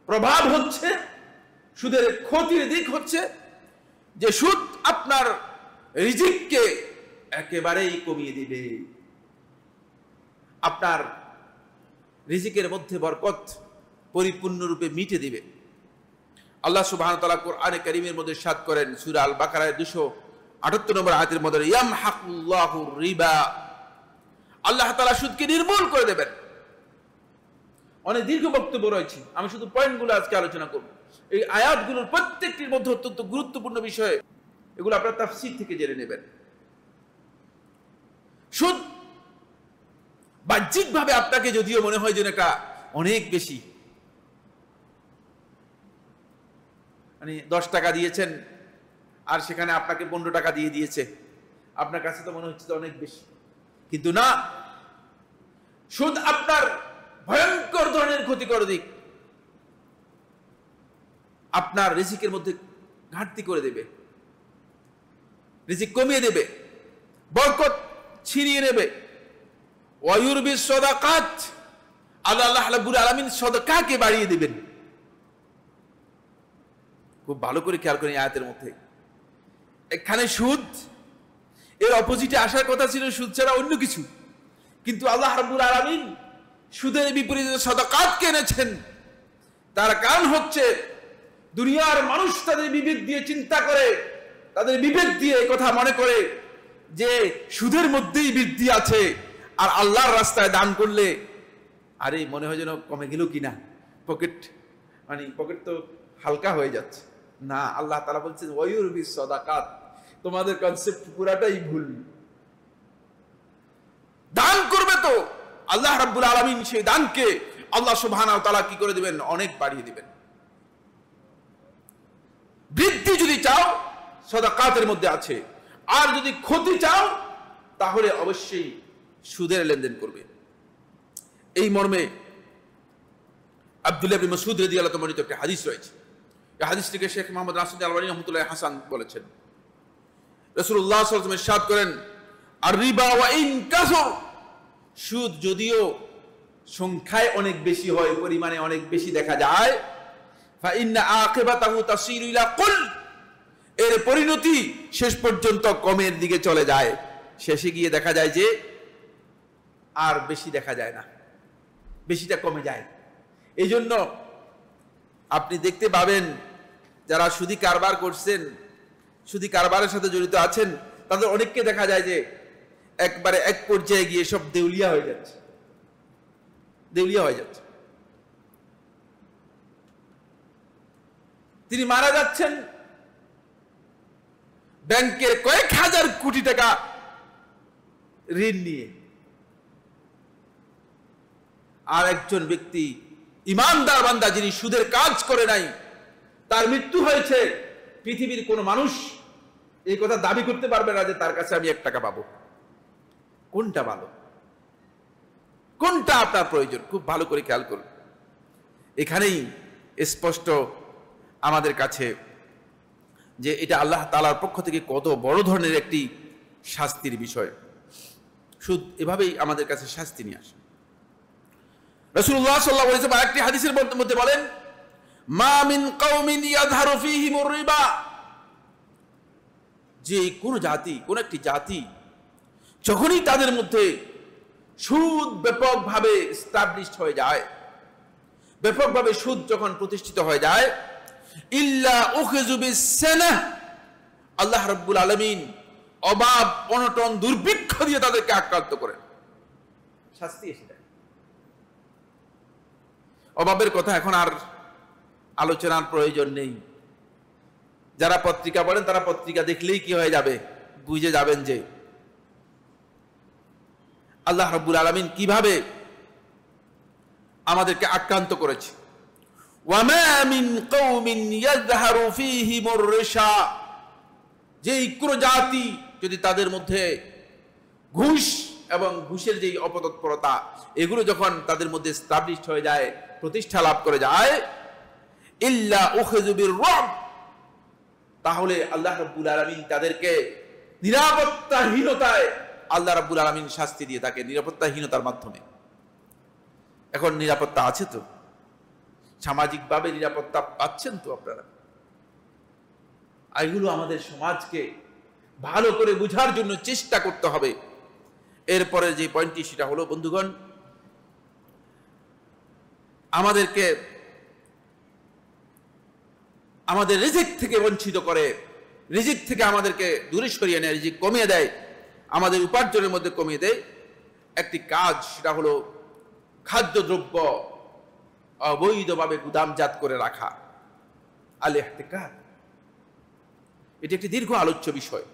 প্রভাব হচ্ছে, সুদের ক্ষতির দিক হচ্ছে যে সুদ আপনার রিজিককে একেবারেই কমিয়ে দিবে, আপনার রিজিকের মধ্যে বরকত পরিপূর্ণরূপে মিটে দিবে। আল্লাহ সুবহানাহু ওয়া তাআলা কোরআনে কারীমের মধ্যে ইরশাদ করেন সূরা আল বাকারার 278 নম্বর আয়াতের মধ্যে, ইয়ামহাকুল্লাহু রিবা, আল্লাহ তাআলা সুদকে নির্মূল করে দেবেন। অনেক দীর্ঘ বক্তব্য রয়েছে, আমি শুধু পয়েন্টগুলো আজকে আলোচনা করব। এই আয়াতগুলোর প্রত্যেকটির মধ্যে অত্যন্ত গুরুত্বপূর্ণ বিষয়, এগুলো আপনারা তাফসীর থেকে জেনে নেবেন। সুদ বাহ্যিকভাবে আপনাকে যদিও মনে হয় যে এটা অনেক বেশি, মানে 10 টাকা দিয়েছেন আর সেখানে আপনাকে 15 টাকা দিয়ে দিয়েছে, আপনার কাছে তো মনে হচ্ছে অনেক বেশি, কিন্তু না, সুদ আপনার ভয়ঙ্কর ধরনের ক্ষতিকর দিক। আপনার রিজিকের মধ্যে ঘাটতি করে দেবে, রিজিক কমিয়ে দেবে, বরকত ছিনিয়ে নেবে। ওয়ায়ুরবিস সাদাকাত, আল্লাহ রাব্বুল আলামিন সাদাকাকে বাড়িয়ে দিবেন। খুব ভালো করে খেয়াল করেন আয়াতের মধ্যে, এখানে সুদ এর অপোজিটে আসার কথা ছিল, সুদ ছাড়া অন্য কিছু, কিন্তু আল্লাহ রাব্বুল আলামিন সুদের বিপরীতে সাদাকাতকে এনেছেন। তার কারণ হচ্ছে দুনিয়ার মানুষ তাদের বিবেক দিয়ে চিন্তা করে, তাদের বিবেক দিয়ে কথা মনে করে যে সুদের মধ্যেই বৃদ্ধি আছে, আর আল্লাহর রাস্তায় দান করলে আরে মনে হয় যেন কমে গেল কিনা, পকেট তো হালকা হয়ে যাচ্ছে। না, আল্লাহ তাআলা বলছেন ওয়ায়ুরবিস সাদাকাত, তোমাদের কনসেপ্ট পুরাটাই ভুল। দান করবে তো আল্লাহ রাব্বুল আলামিন সেই দানকে আল্লাহ সুবহানাহু ওয়া তাআলা কি করে দিবেন, অনেক বাড়িয়ে দিবেন। বৃদ্ধি যদি চাও সাদাকাতের মধ্যে আছে, আর যদি ক্ষতি চাও তাহলে অবশ্যই সুদের লেনদেন করবে। এই মর্মে আব্দুল্লাহ ইবনে মাসউদ রাদিয়াল্লাহু তাআলা বর্ণিত একটা হাদিস রয়েছে। এই হাদিসটিকে শেখ মুহাম্মদ নাসিরউদ্দিন আলবানী রাহমাতুল্লাহি হাসান বলেছেন। রাসূলুল্লাহ সাল্লাল্লাহু আলাইহি ওয়াসাল্লাম ইরশাদ করেন, আর রিবা ওয়া ইন কাসুর, সুদ যদিও সংখ্যায় অনেক বেশি হয়, পরিমাণে অনেক বেশি দেখা যায়, ফা ইন্না আকিবাতাহু তাসিরু ইলা কুল, এর পরিণতি শেষ পর্যন্ত কমের দিকে চলে যায়। শেষে গিয়ে দেখা যায় যে আর বেশি দেখা যায় না, বেশিটা কমে যায়। এই জন্য আপনি দেখতে পাবেন যারা সুদি কারবার করছেন, সুদি কারবারের সাথে জড়িত আছেন, তাদের অনেককে দেখা যায় যে একবারে এক পর্যায়ে গিয়ে সব দেউলিয়া হয়ে যাচ্ছে, দেউলিয়া হয়ে যাচ্ছে। তিনি মারা যাচ্ছেন ব্যাংকের কয়েক হাজার কোটি টাকা ঋণ নিয়ে, আর একজন ব্যক্তি ইমানদার বান্দা যিনি সুদের কাজ করে নাই, তার মৃত্যু হয়েছে, পৃথিবীর কোন মানুষ এই কথা দাবি করতে পারবে না যে তার কাছে আমি 1 টাকা পাবো। কোনটা ভালো, কোনটা আপনার প্রয়োজন, খুব ভালো করে খেয়াল করুন। এখানেই স্পষ্ট আমাদের কাছে যে এটা আল্লাহ তাআলার পক্ষ থেকে কত বড় ধরনের একটি শাস্তির বিষয়। সুদ এভাবেই আমাদের কাছে শাস্তি নিয়ে আসে। রাসূলুল্লাহ সাল্লাল্লাহু আলাইহি ওয়াসাল্লাম একটি হাদিসের মধ্যে বলেন, মা মিন কওমিন ইয়াযহারু ফীহিমুর রিবা, যে কোন জাতি, কোন একটি জাতি যখনই তাদের মধ্যে সুদ ব্যাপকভাবে এস্টাবলিশড হয়ে যায়, ব্যাপকভাবে সুদ যখন প্রতিষ্ঠিত হয়ে যায়, ইল্লা উখিযু বিসসানাহ, আল্লাহ রাব্বুল আলামিন অভাব অনটন দুর্ভিক্ষ দিয়ে তাদেরকে আক্রান্ত করেন, শাস্তি এসে যায়। অভাবের কথা এখন আর আলোচনার প্রয়োজন নেই। যারা পত্রিকা পড়েন তারা পত্রিকা দেখলেই কি হয়ে যাবে, বুঝে যাবেন যে আল্লাহ রাব্বুল আলামিন কিভাবে আমাদেরকে আক্রান্ত করেছে। ওয়ামা মিন কওমিন ইয়াযহারু ফীহিমুর রিশা, যেই কোন জাতি যদি তাদের মধ্যে ঘুষ এবং ঘুষের যেই অপতৎপরতা এগুলো যখন তাদের মধ্যে এস্টাবলিশড হয়ে যায়, প্রতিষ্ঠা লাভ করে যায়, ইল্লা উখিযু বির-রুব, তাহলে আল্লাহ রাব্বুল আলামিন তাদেরকে নিরাপত্তাহীনতায় আল্লাহ রাব্বুল আলামিন শাস্তি দিয়ে থাকে, নিরাপত্তাহীনতার মাধ্যমে। এখন নিরাপত্তা আছে তো? সামাজিকভাবে নিরাপত্তা পাচ্ছেন তো আপনারা? এগুলো আমাদের সমাজকে ভালো করে বোঝার জন্য চেষ্টা করতে হবে। এরপরে যে পয়েন্টটি সেটা হলো, বন্ধুগণ, আমাদেরকে আমাদের রিজিক থেকে বঞ্চিত করে, রিজিক থেকে আমাদেরকে দূরে সরিয়ে নেয়, রিজিক কমিয়ে দেয়, আমাদের উপার্জনের মধ্যে কমিয়ে দেয় একটি কাজ, সেটা হলো খাদ্যদ্রব্য অবৈধভাবে গুদামজাত করে রাখা, আল-ইহতিকার। এটি একটি দীর্ঘ আলোচ্য বিষয়,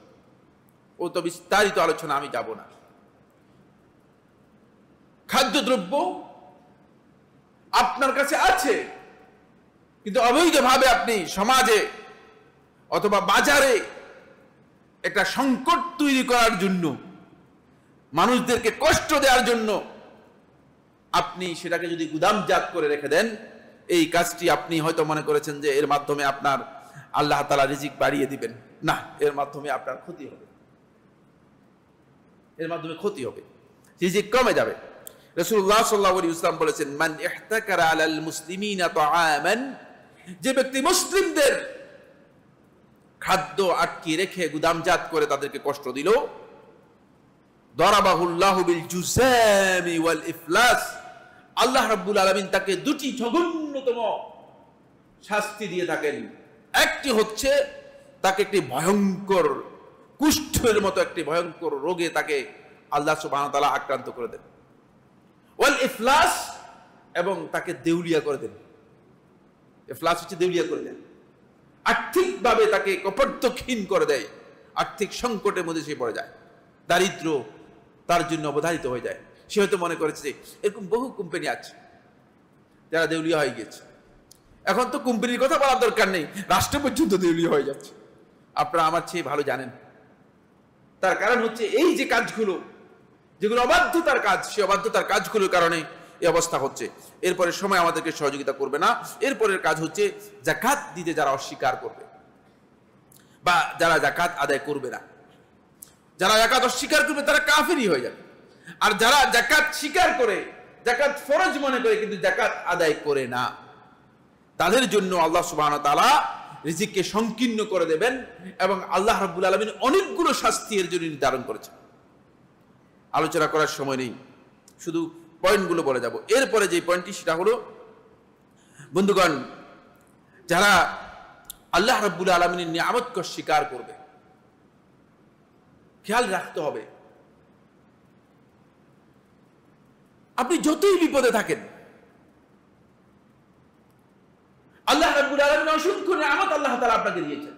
ও তো বিস্তারিত আলোচনা আমি যাব না। খাদ্যদ্রব্য আপনার কাছে আছে, কিন্তু অবৈধভাবে আপনি সমাজে অথবা বাজারে একটা সংকট তৈরি করার জন্য, মানুষদেরকে কষ্ট দেওয়ার জন্য আপনি সেটাকে যদি গুদামজাত করে রেখে দেন, এই কাজটি আপনি হয়তো মনে করেছেন যে এর মাধ্যমে আপনার আল্লাহ তাআলা রিজিক বাড়িয়ে দিবেন। না, এর মাধ্যমে আপনার ক্ষতি হবে, এর মাধ্যমে ক্ষতি হবে, রিজিক কমে যাবে। রাসূলুল্লাহ সাল্লাল্লাহু আলাইহি ওয়াসাল্লাম বলেছেন, মান ইহতাকারা আলাল মুসলিমিনা তাআমান, যে ব্যক্তি মুসলিমদের খাদ্য আটকে রেখে গুদামজাত করে তাদেরকে কষ্ট দিল, দরাবাহুল্লাহু বিল জুসামি ওয়াল ইফলাস, আল্লাহ রাব্বুল আলামিন তাকে দুটি জঘন্যতম শাস্তি দিয়ে থাকেন। একটি হচ্ছে তাকে একটি ভয়ঙ্কর কুষ্ঠের মতো একটি ভয়ঙ্কর রোগে তাকে আল্লাহ সুবহানাহু ওয়া তাআলা আক্রান্ত করে দেন, ওয়াল ইফলাস, এবং তাকে দেউলিয়া করে দেন। ইফলাস হচ্ছে দেউলিয়া করে দেন, আর্থিকভাবে তাকে কপর্দক্ষীণ করে দেয়, আর্থিক সংকটের মধ্যে সে পড়ে যায়, দারিদ্র তার জন্য অবধারিত হয়ে যায়। সে হয়তো মনে করেছে যে এরকম বহু কোম্পানি আছে যারা দেউলিয়া হয়ে গেছে, এখন তো কোম্পানির কথা বলার দরকার নেই, রাষ্ট্র পর্যন্ত দেউলিয়া হয়ে যাচ্ছে। আপনারা আমার চেয়ে ভালো জানেন। তার কারণ হচ্ছে এই যে কাজগুলো, যেগুলো অবাধ্যতার কাজ, সে অবাধ্যতার কাজগুলোর কারণে এই অবস্থা হচ্ছে। এরপরে সময় আমাদেরকে সহযোগিতা করবে না। এরপরের কাজ হচ্ছে যাকাত দিতে যারা অস্বীকার করবে বা যারা যাকাত আদায় করবে না। যারা যাকাত অস্বীকার করবে তারা কাফেরই হয়ে যাবে। আর যারা যাকাত স্বীকার করে, যাকাত ফরজ মনে করে কিন্তু যাকাত আদায় করে না, তাদের জন্য আল্লাহ সুবহানাহু ওয়া তাআলা রিজিককে সংকীর্ণ করে দেবেন এবং আল্লাহ রাব্বুল আলামিন অনেকগুলো শাস্তি এর জন্য নির্ধারণ করেছেন। আলোচনা করার সময় নেই, শুধু পয়েন্টগুলো বলে যাব। এরপরে যে পয়েন্টটি সেটা হলো, বন্ধুগণ, যারা আল্লাহ রাব্বুল আলামিনের নিয়ামতকে অস্বীকার করবে, খেয়াল রাখতে হবে, আপনি যতই বিপদে থাকেন, আল্লাহ রাব্বুল আলামিন অসংখ্য নিয়ামত আল্লাহ তাআলা আপনাকে দিয়েছেন,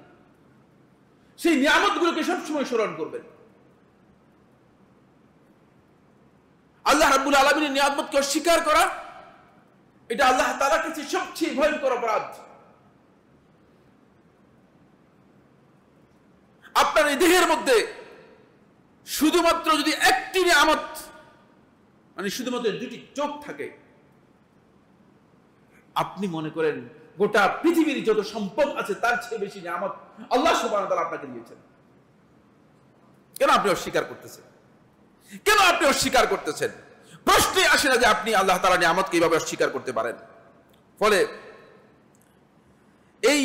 সেই নিয়ামতগুলোকে সবসময় স্মরণ করবেন। আল্লাহ রাব্বুল আলামিনের নিয়ামতকে অস্বীকার করা, এটা আল্লাহ তাআলার কাছে সবচেয়ে ভয়ঙ্কর অপরাধ। আপনার এই দেহের মধ্যে শুধুমাত্র যদি একটি নিয়ামত, মানে শুধুমাত্র দুটি চোখ থাকে, আপনি মনে করেন গোটা পৃথিবীর যত সম্পদ আছে তার চেয়ে বেশি নিয়ামত আল্লাহ সুবহানাহু ওয়া তাআলা আপনাকে দিয়েছেন। কেন আপনি অস্বীকার করতেছেন? কেন আপনি অস্বীকার করতেছেন? প্রশ্নই আসে না যে আপনি আল্লাহ তাআলার নিয়ামতকে এইভাবে অস্বীকার করতে পারেন। ফলে এই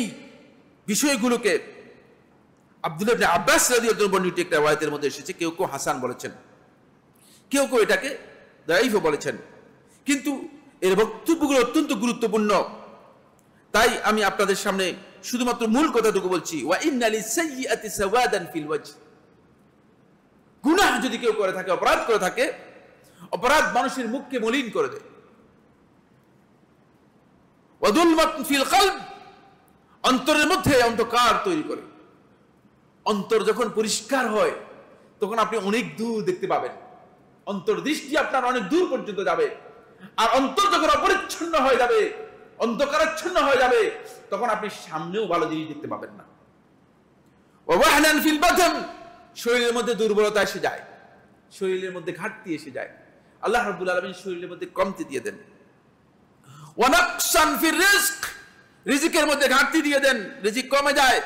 বিষয়গুলোকে আব্দুল্লাহ ইবনে আব্বাস রাদিয়াল্লাহু আনহু বর্ণিত একটা riwayat-এর মধ্যে এসেছে, কেউ কেউ হাসান বলেছেন, কেউ কেউ এটাকে দাঈফও বলেছেন, কিন্তু এর বক্তব্যগুলো অত্যন্ত গুরুত্বপূর্ণ। তাই আমি আপনাদের সামনে শুধুমাত্র মূল কথাটুকু বলছি। ওয়া ইন্না লিসাইয়্যাতি সাওয়াদান ফিল ওয়াজহ, গুনাহ যদি কেউ করে থাকে, অপরাধ করে থাকে, অপরাধ মানুষের মুখকে মলিন করে দেয়। ওয়া যুলমাতুন ফিল কলব, অন্তরের মধ্যে অন্ধকার তৈরি করে। অন্তর যখন পরিষ্কার হয় তখন আপনি অনেক দূর দেখতে পাবেন, অন্তর্দৃষ্টি আপনার অনেক দূর পর্যন্ত যাবে। আর অন্তর যখন অপরিচ্ছন্ন হয়ে যাবে অন্ধকারাচ্ছন্ন হয়ে যাবে, তখন আপনি সামনেও ভালো জিনিস দেখতে পাবেন না। ওয়াহনান ফিল বাদন, শরীরের মধ্যে দুর্বলতা এসে যায়, শরীরের মধ্যে ঘাটতি এসে যায়। আল্লাহ রাব্বুল আলামিন শরীরের মধ্যে কমতি দিয়ে দেন। ওয়া নাকসান ফির রিজক, রিজিকের মধ্যে ঘাটতি দিয়ে দেন, রিজিক কমে যায়।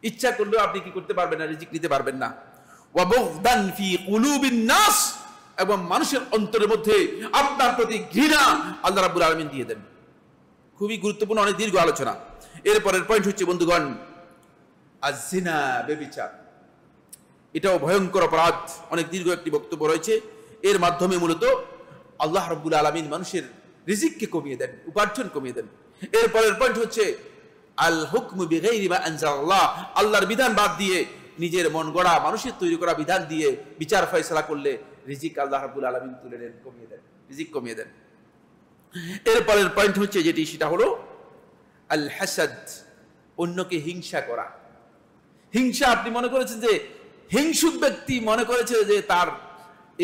ইচ্ছা করলেও আপনি কি করতে পারবেন না, রিজিক নিতে পারবেন না। ওয়া বুগদান ফি কুলুবিন নাস, এবং মানুষের অন্তরের মধ্যে আপনার প্রতি ঘৃণা আল্লাহ রাব্বুল আলামিন দিয়ে দেন। খুবই গুরুত্বপূর্ণ, অনেক দীর্ঘ আলোচনা। এরপরের পয়েন্ট হচ্ছে বন্ধুগণ, আয-জিনা, ব্যভিচার। এটাও ভয়ঙ্কর অপরাধ, অনেক দীর্ঘ একটি বক্তব্য রয়েছে। এর মাধ্যমে মূলত আল্লাহ রাব্বুল আলামিন মানুষের রিজিককে কমিয়ে দেন, উপার্জন কমিয়ে দেন। এরপরের পয়েন্ট হচ্ছে আল হুকমু বিগাইরি মা আনজালাল্লাহ, আল্লাহর বিধান বাদ দিয়ে নিজের মন গড়া মানুষের তৈরি করা বিধান দিয়ে বিচার ফয়সালা করলে রিজিক আল্লাহ রাব্বুল আলামিন তুলে নেন, কমিয়ে দেন, রিজিক কমিয়ে দেন। এরপরের পয়েন্ট হচ্ছে যেটি, সেটা হলো আল হাসাদ, অন্যকে হিংসা করা। হিংসা, আপনি মনে করেছেন যে হিংসুক ব্যক্তি মনে করেছে যে তার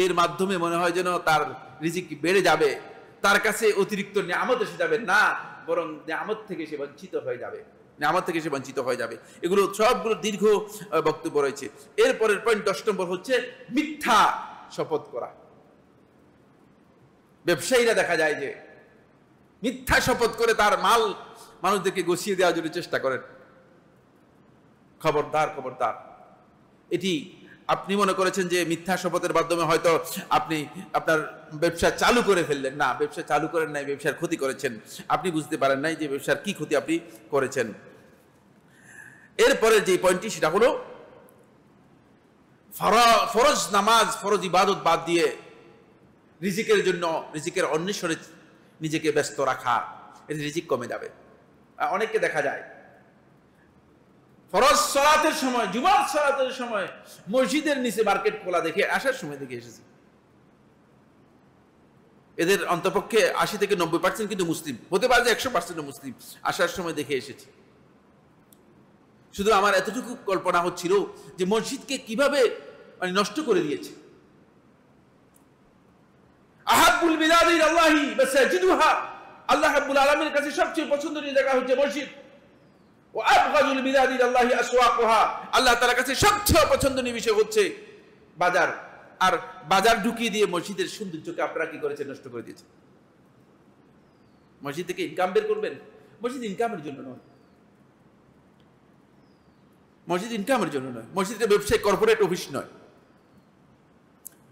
এর মাধ্যমে মনে হয় যেন তার রিজিক বেড়ে যাবে, তার কাছে অতিরিক্ত নিয়ামত এসে যাবে, না, বরং নিয়ামত থেকে সে বঞ্চিত হয়ে যাবে, নিয়ামত থেকে সে বঞ্চিত হয়ে যাবে। এগুলো সবগুলো দীর্ঘ বক্তব্য রয়েছে। এরপরের পয়েন্ট 10 নম্বর হচ্ছে মিথ্যা শপথ করা। ব্যবসায়ীরা দেখা যায় যে মিথ্যা শপথ করে তার মাল মানুষদেরকে গছিয়ে দেওয়ার জন্য চেষ্টা করেন। খবরদার, খবরদার। এটি আপনি মনে করেছেন যে মিথ্যা শপথের মাধ্যমে হয়তো আপনি আপনার ব্যবসা চালু করে ফেললেন, না, ব্যবসা চালু করেন নাই, ব্যবসার ক্ষতি করেছেন। আপনি বুঝতে পারেন নাই যে ব্যবসার কি ক্ষতি আপনি করেছেন। এরপরে যে পয়েন্টটি, সেটা হলো ফরজ নামাজ, ফরজ ইবাদত বাদ দিয়ে রিজিকের জন্য, রিজিকের অন্বেষণে নিজেকে ব্যস্ত রাখা, এতে রিজিক কমে যাবে। অনেককে দেখা যায় ফরজ সালাতের সময়, জুমার সালাতের সময় মসজিদের নিচে মার্কেট খোলা দেখে আসার সময় দেখে এসেছি। এদের অন্তপক্ষে 80 থেকে 90% কিন্তু মুসলিম, হতে পারে যে 100% মুসলিম। আসার সময় দেখে এসেছি। শুধু আমার এতটুকু কল্পনা হচ্ছিল যে মসজিদকে কিভাবে নষ্ট করে দিয়েছে। আহাব্বুল বিলাদি ইলাল্লাহি মাসাজিদুহা, আল্লাহ রাব্বুল আলামিনের কাছে সবচেয়ে পছন্দনীয় জায়গা হচ্ছে মসজিদ। ওয়া আবগাযুল বিলাদি ইলাল্লাহি আসওয়াকুহা, আল্লাহ তাআলার কাছে সবচেয়ে পছন্দনীয় বিষয় হচ্ছে বাজার। আর বাজার ঢুকিয়ে দিয়ে মসজিদের সৌন্দর্যকে আপনারা কি করেছেন, নষ্ট করে দিয়েছেন। মসজিদ থেকে ইনকাম বের করবেন, মসজিদ ইনকামের জন্য নয়, মসজিদ ইনকামের জন্য নয়, মসজিদের ব্যবসায় কর্পোরেট অফিস নয়,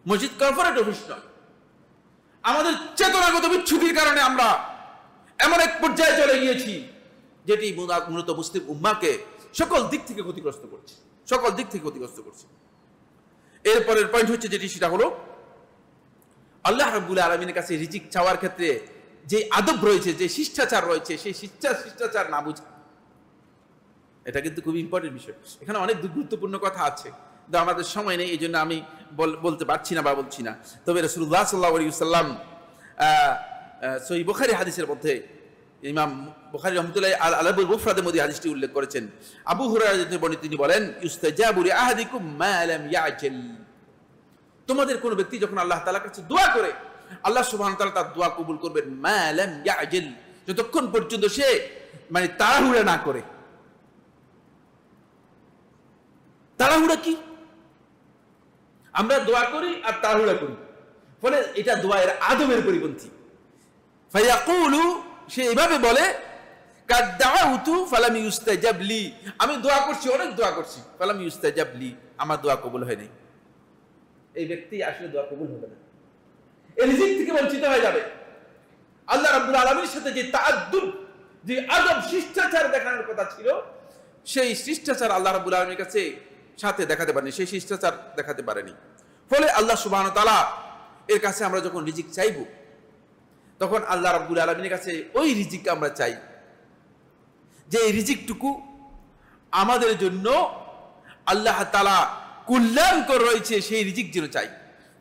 মসজিদ কর্পোরেট অফিস নয়। আমাদের চেতনাগত বিচ্ছুতির কারণে আমরা এমন এক পর্যায়ে চলে গিয়েছি যেটি মূলত মুসলিম উম্মাহকে সকল দিক থেকে ক্ষতিগ্রস্ত করছে, সকল দিক থেকে ক্ষতিগ্রস্ত করছে। এরপরের পয়েন্ট হচ্ছে যেটি, সেটা হলো আল্লাহ রাব্বুল আলামিনের কাছে রিজিক চাওয়ার ক্ষেত্রে যে আদব রয়েছে, যে শিষ্টাচার রয়েছে, সেই শিষ্টাচার না বুঝা। এটা কিন্তু খুব ইম্পর্টেন্ট বিষয়। এখানে অনেক গুরুত্বপূর্ণ কথা আছে, কিন্তু আমাদের সময় নেই, এই জন্য আমি বলতে পারছি না বা বলছি না। তবে রাসূলুল্লাহ সাল্লাল্লাহু আলাইহি ওয়াসাল্লাম সহিহ বুখারী হাদিসের মধ্যে, ইমাম বুখারী রাহমাতুল্লাহি আলাইহি মুফরাদের মধ্যে হাদিসটি উল্লেখ করেছেন। আবু হুরায়রা বর্ণিত, তিনি বলেন, ইউস্তাজাবু লিআহাদিকুম মা লাম ইয়াজল, তোমাদের কোন ব্যক্তি যখন আল্লাহ তাআলার কাছে দোয়া করে, আল্লাহ সুবহানাহু ওয়া তাআলা তার দোয়া কবুল করবেন, মা লাম ইয়াজল, যতক্ষণ পর্যন্ত সে তাড়াহুড়া না করে। তাড়াহুড়া কি? আমরা দোয়া করি আর তাড়াহুড়া করি, ফলে এটা দোয়ার আদবের পরিপন্থী। ফায়াকুলু, সে এভাবে বলে, কাদদাউতু ফালাম ইউস্তাজাব লি, আমি দোয়া করছি, অনেক দোয়া করছি, ফালাম ইউস্তাজাব লি, আমার দোয়া কবুল হয় নাই। এই ব্যক্তি আসলে দোয়া কবুল হবে না, এই রিজিক থেকে বঞ্চিত হয়ে যাবে। আল্লাহ রাব্বুল আলামিনের সাথে যে তাআদ্দুব, যে আদব, শিষ্টাচার দেখানোর কথা ছিল, সেই শিষ্টাচার আল্লাহ রাব্বুল আলামিনের কাছে সাথে দেখাতে পারেনি, সেই শিষ্টাচার দেখাতে পারেনি। ফলে আল্লাহ সুবহানাহু ওয়া তাআলা এর কাছে আমরা যখন রিজিক চাইব, তখন আল্লাহ রাব্বুল আলামিনের কাছে ওই রিজিক আমরা চাই, যে এই রিজিকটুকু আমাদের জন্য আল্লাহ তাআলা কল্যাণকর রয়েছে, সেই রিজিক যেন চাই।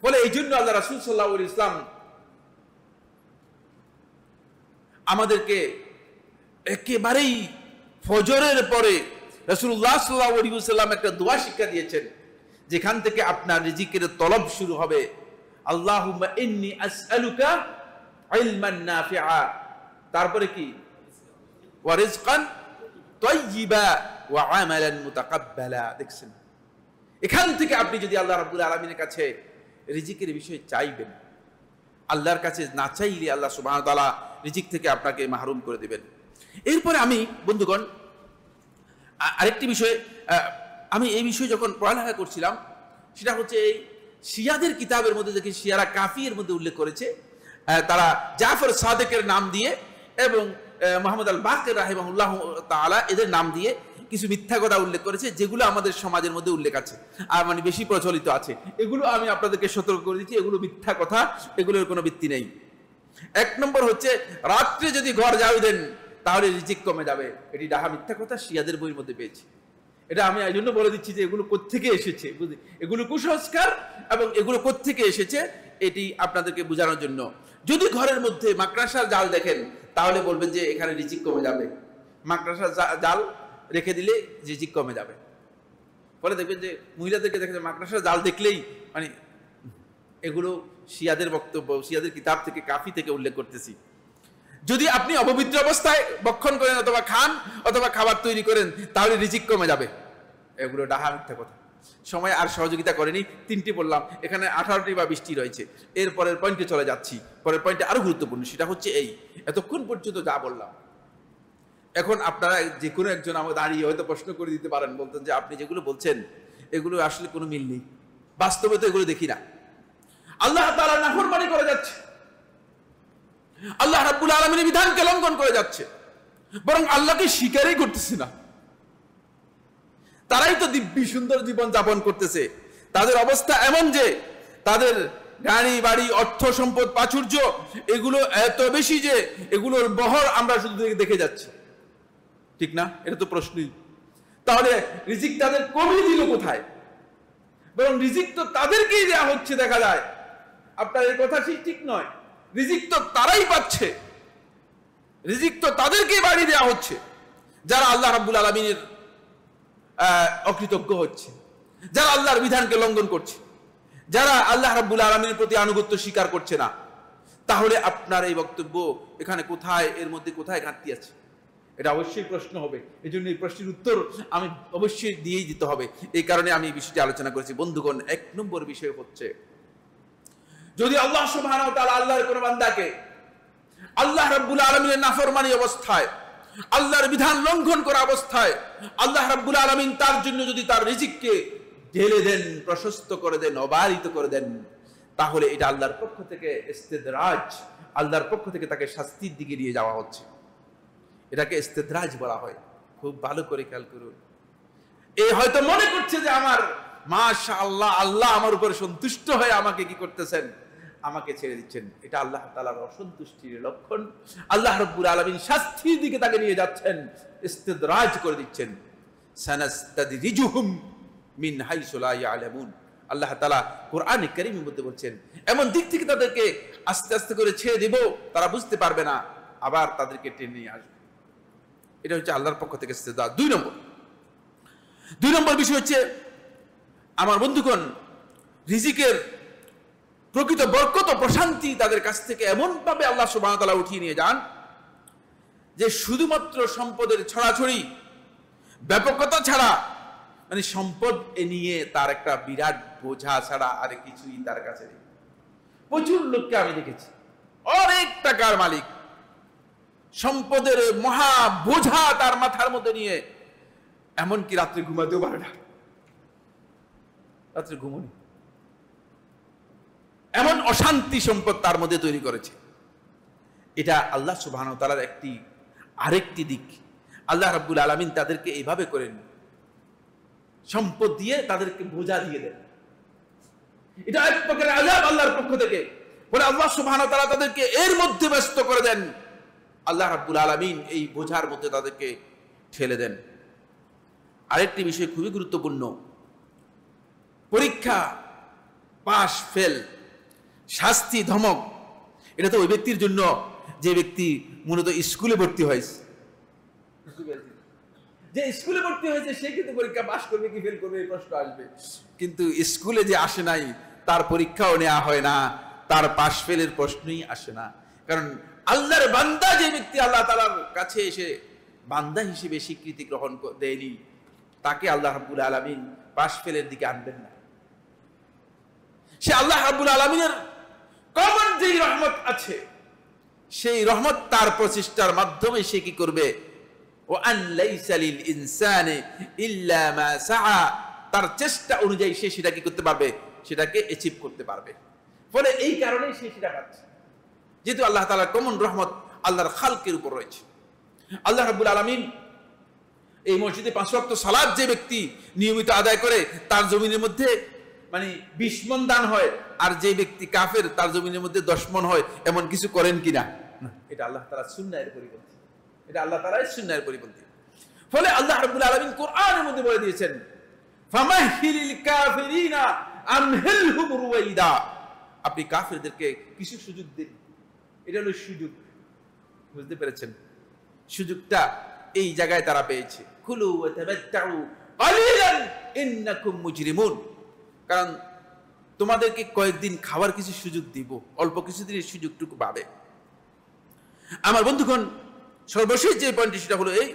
বলে এই জন্য আল্লাহ রাসূল সাল্লাল্লাহু আলাইহি ওয়াসাল্লাম আমাদেরকে একেবারেই ফজরের পরে রাসূলুল্লাহ সাল্লাল্লাহু আলাইহি ওয়াসাল্লাম একটা দোয়া শিক্ষা দিয়েছেন, যেখান থেকে আপনার রিজিকের তলব শুরু হবে। আল্লাহুম্মা ইন্নী আসআলুকা ইলমান নাফিআ, তারপরে কি ওয়া রিজকান তাইয়্যিবা ওয়া আমালান মুতাকাব্বালা। দেখছেন, এখান থেকে আপনি যদি আল্লাহ রাব্বুল আলামিনের কাছে রিজিকের বিষয়ে চাইবেন, আল্লাহর কাছে না চাইলে আল্লাহ সুবহানাহু ওয়া তাআলা রিজিক থেকে আপনাকে মাহরুম করে দিবেন। এরপরে আমি বন্ধুগণ আরেকটি বিষয়, আমি এই বিষয়ে যখন পড়ালেখা করছিলাম, সেটা হচ্ছে এই শিয়াদের কিতাবের মধ্যে দেখি শিয়ারা কাফির মধ্যে উল্লেখ করেছে, তারা জাফর সাদেকের নাম দিয়ে এবং মোহাম্মদ আল বাকের রাহিমাহুল্লাহ তাআলা এদের নাম দিয়ে কিছু মিথ্যা কথা উল্লেখ করেছে, যেগুলো আমাদের সমাজের মধ্যে উল্লেখ আছে আর মানে বেশি প্রচলিত আছে। এগুলো আমি আপনাদেরকে সতর্ক করে দিচ্ছি, এগুলো মিথ্যা কথা, এগুলোর কোনো ভিত্তি নেই। এক নম্বর হচ্ছে রাত্রে যদি ঘর ঝাড়ু দেন তাহলে রিজিক কমে যাবে, এটি ডাহা মিথ্যা কথা, শিয়াদের বইয়ের মধ্যে পেয়েছি। এটা আমি এই জন্য বলে দিচ্ছি যে এগুলো কোত্থেকে এসেছে, এগুলো কুসংস্কার এবং এগুলো কোত্থেকে এসেছে এটি আপনাদেরকে বোঝানোর জন্য। যদি ঘরের মধ্যে মাকড়াসার জাল দেখেন তাহলে বলবেন যে এখানে রিজিক কমে যাবে, মাকড়াসার জাল রেখে দিলে রিজিক কমে যাবে। ফলে দেখবেন যে মহিলাদেরকে দেখেন মাকড়াসার জাল দেখলেই মানে, এগুলো শিয়াদের বক্তব্য, শিয়াদের কিতাব থেকে কাফি থেকে উল্লেখ করতেছি। যদি আপনি অপবিত্র অবস্থায় ভক্ষণ করেন অথবা খান অথবা খাবার তৈরি করেন তাহলে রিজিক কমে যাবে, এগুলো ডাহা মিথ্যা কথা। সময় আর সহযোগিতা করেনি, 3টি বললাম, এখানে 18টি বা 20টি রয়েছে। এর পরের পয়েন্টে চলে যাচ্ছি, পরের পয়েন্টে আরো গুরুত্বপূর্ণ, সেটা হচ্ছে এই এতক্ষণ পর্যন্ত যা বললাম। এখন আপনারা যে কোনো একজন আমাকে দাঁড়িয়ে হয়তো প্রশ্ন করে দিতে পারেন, বলতেন যে আপনি যেগুলো বলছেন এগুলো আসলে কোনো মিল নেই, বাস্তবে তো এগুলো দেখি না। আল্লাহ তাআলা নাফরমানি করে যাচ্ছে, আল্লাহ রাব্বুল আলামিনের বিধানকে লঙ্ঘন করে যাচ্ছে, বরং আল্লাহকে স্বীকারই করতেছে না। তারাই তো দিব্যি সুন্দর জীবন যাপন করতেছে, তাদের অবস্থা এমন যে তাদের গাড়ি বাড়ি অর্থ সম্পদ প্রাচুর্য এগুলো এত বেশি যে এগুলোর বহর আমরা শুধু দেখে যাচ্ছি, ঠিক না? এটা তো প্রশ্নই। তাহলে রিজিক তাদের কমিয়ে দিল কোথায়? বরং রিজিক তো তাদেরকেই দেওয়া হচ্ছে দেখা যায়। আপনার এই কথা ঠিক নয়, রিজিক তো তারাই পাচ্ছে, রিজিক তো তাদেরকেই বাড়ি দেওয়া হচ্ছে যারা আল্লাহ রাব্বুল আলামিনের অকৃতজ্ঞ হচ্ছে, যারা আল্লাহর বিধানকে লঙ্ঘন করছে, যারা আল্লাহ রাব্বুল আলামিনের প্রতি আনুগত্য স্বীকার করছে না। তাহলে আপনার এই বক্তব্য এখানে কোথায়, এর মধ্যে কোথায় ঘাটতি আছে? এটা অবশ্যই প্রশ্ন হবে। এই জন্য এই প্রশ্নের উত্তর আমি অবশ্যই দিয়েই দিতে হবে। এই কারণে আমি এই বিষয়টি আলোচনা করেছি। বন্ধুগণ, 1 নম্বর বিষয় হচ্ছে, যদি আল্লাহ সুবহানাহু ওয়া তাআলা আল্লাহর কোন বান্দাকে আল্লাহ রাব্বুল আলামিনের নাফরমানি অবস্থায়, আল্লাহর বিধান লঙ্ঘন করা অবস্থায় আল্লাহ রাব্বুল আলামিন তার জন্য যদি তার রিজিককে ঢেলে দেন, প্রশস্ত করে দেন, অবারিত করে দেন, তাহলে এটা আল্লাহর পক্ষ থেকে ইস্তেদরাজ, আল্লাহর পক্ষ থেকে তাকে শাস্তির দিকে নিয়ে যাওয়া হচ্ছে। এটাকে ইস্তেদরাজ বলা হয়। খুব ভালো করে খেয়াল করুন। এই হয়তো মনে করছে যে আমার মাশাআল্লাহ, আল্লাহ আমার উপরে সন্তুষ্ট হয়ে আমাকে কি করতেছেন, আমাকে ছেড়ে দিচ্ছেন। এটা আল্লাহ তাআলার অসন্তুষ্টির লক্ষণ। আল্লাহ রাব্বুল আলামিন শাস্তির দিকে তাকে নিয়ে যাচ্ছেন, ইস্তেদরাজ করে দিচ্ছেন। সানাস্তাদরিজুহুম মিন হাইসু লা ইয়ালামুন। আল্লাহ তাআলা কোরআনে কারীমের মধ্যে বলছেন, এমন দিক থেকে তাদেরকে আস্তে আস্তে করে ছেড়ে দেব, তারা বুঝতে পারবে না, আবার তাদেরকে টেনে নিয়ে আসবে। এটা হচ্ছে আল্লাহর পক্ষ থেকে ইস্তেদরাজ। 2 নম্বর বিষয় হচ্ছে, আমার বন্ধুগণ, রিজিকের প্রকৃত বরকত ও প্রশান্তি তাদের কাছ থেকে এমন ভাবে আল্লাহ সুবহানাহু ওয়া তাআলা উঠিয়ে নিয়ে যান যে শুধুমাত্র সম্পদের ছড়াছড়ি, ব্যাপকতা ছাড়া, মানে সম্পদ এ নিয়ে তার একটা বিরাট বোঝা ছাড়া আর কিছুই তার কাছে নেই। প্রচুর লোককে আমি দেখেছি, অনেক টাকার মালিক, সম্পদের মহা বোঝা তার মাথার মধ্যে নিয়ে এমনকি রাত্রে ঘুমাতেও পারে না, রাত্রে ঘুমনি, এমন অশান্তি সম্পদ তার মধ্যে তৈরি করেছে। এটা আল্লাহ সুবহানাহু ওয়া তাআলার আরেকটি দিক। আল্লাহ রাব্বুল আলামিন তাদেরকে এইভাবে করেন, সম্পদ দিয়ে তাদেরকে বোঝা দিয়ে দেন। এটা এক প্রকারের আযাব আল্লাহর পক্ষ থেকে। বলে আল্লাহ সুবহানাহু ওয়া তাআলা তাদেরকে এর মধ্যে ব্যস্ত করে দেন। আল্লাহ রাব্বুল আলামিন এই বোঝার মধ্যে তাদেরকে ঠেলে দেন। আরেকটি বিষয় খুবই গুরুত্বপূর্ণ, পরীক্ষা, পাস ফেল, শাস্তি, ধমক, এটা তো ওই ব্যক্তির জন্য যে ব্যক্তি মূলত স্কুলে ভর্তি হয়েছে। যে স্কুলে ভর্তি হয়েছে সে কিন্তু পরীক্ষা পাস করবে কি ফেল করবে এই প্রশ্ন আসবে, কিন্তু স্কুলে যে আসে নাই তার পরীক্ষাও নেওয়া হয় না, তার পাস ফেলের প্রশ্নই আসে না। কারণ আল্লাহর বান্দা যে ব্যক্তি আল্লাহ তাআলার কাছে এসে বান্দা হিসেবে স্বীকৃতি গ্রহণ দেয়নি, তাকে আল্লাহ রাব্বুল আলামিন পাশ ফেলের দিকে আনবেন না। সে আল্লাহ রাব্বুল আলামিনের কমন যেই রহমত আছে, সেই রহমত তার প্রচেষ্টার মাধ্যমে সে কি করবে, ও আন লাইসা লিল ইনসানি ইল্লা মা সাআ, তার চেষ্টা অনুযায়ী সে সেটা কি করতে পারবে, সেটাকে অ্যাচিভ করতে পারবে। ফলে এই কারণেই সে সেটা পাচ্ছে, যেহেতু আল্লাহ তাআলার কমন রহমত আল্লাহর খালকের উপর রয়েছে। আল্লাহ রাব্বুল আলামিন এই মসজিদে 5 ওয়াক্ত সালাত যে ব্যক্তি নিয়মিত আদায় করে, তার জমিনের মধ্যে মানে 20 মণ দান হয়, আর যে ব্যক্তি কাফের তার জমিনের মধ্যে 10 মণ হয়, এমন কিছু করেন কিনা? না, এটা আল্লাহ তাআলার সুন্নাহের পরিপন্থী, এটা আল্লাহ তাআলার সুন্নাহের পরিপন্থী। ফলে আল্লাহ রাব্বুল আলামিন কোরআনের মধ্যে বলে দিয়েছেন, ফামাহিলিল কাফিরিনা আমহিলহুম রুওয়াইদা, আপনি কাফেরদেরকে কিছু সুযোগ দিন। এটা হলো সুযোগ, বুঝতে পেরেছেন? সুযোগটা এই জায়গায় তারা পেয়েছে, কুলু ওয়া তামাত্তাউ কালিলান ইন্নাকুম মুজরিমুন, কারণ তোমাদেরকে কয়েকদিন খাবার কিছু সুযোগ দিব, অল্প কিছুদিনের সুযোগটুকু পাবে। আমার বন্ধুগণ, সর্বশেষ যে পয়েন্টটি সেটা হলো এই,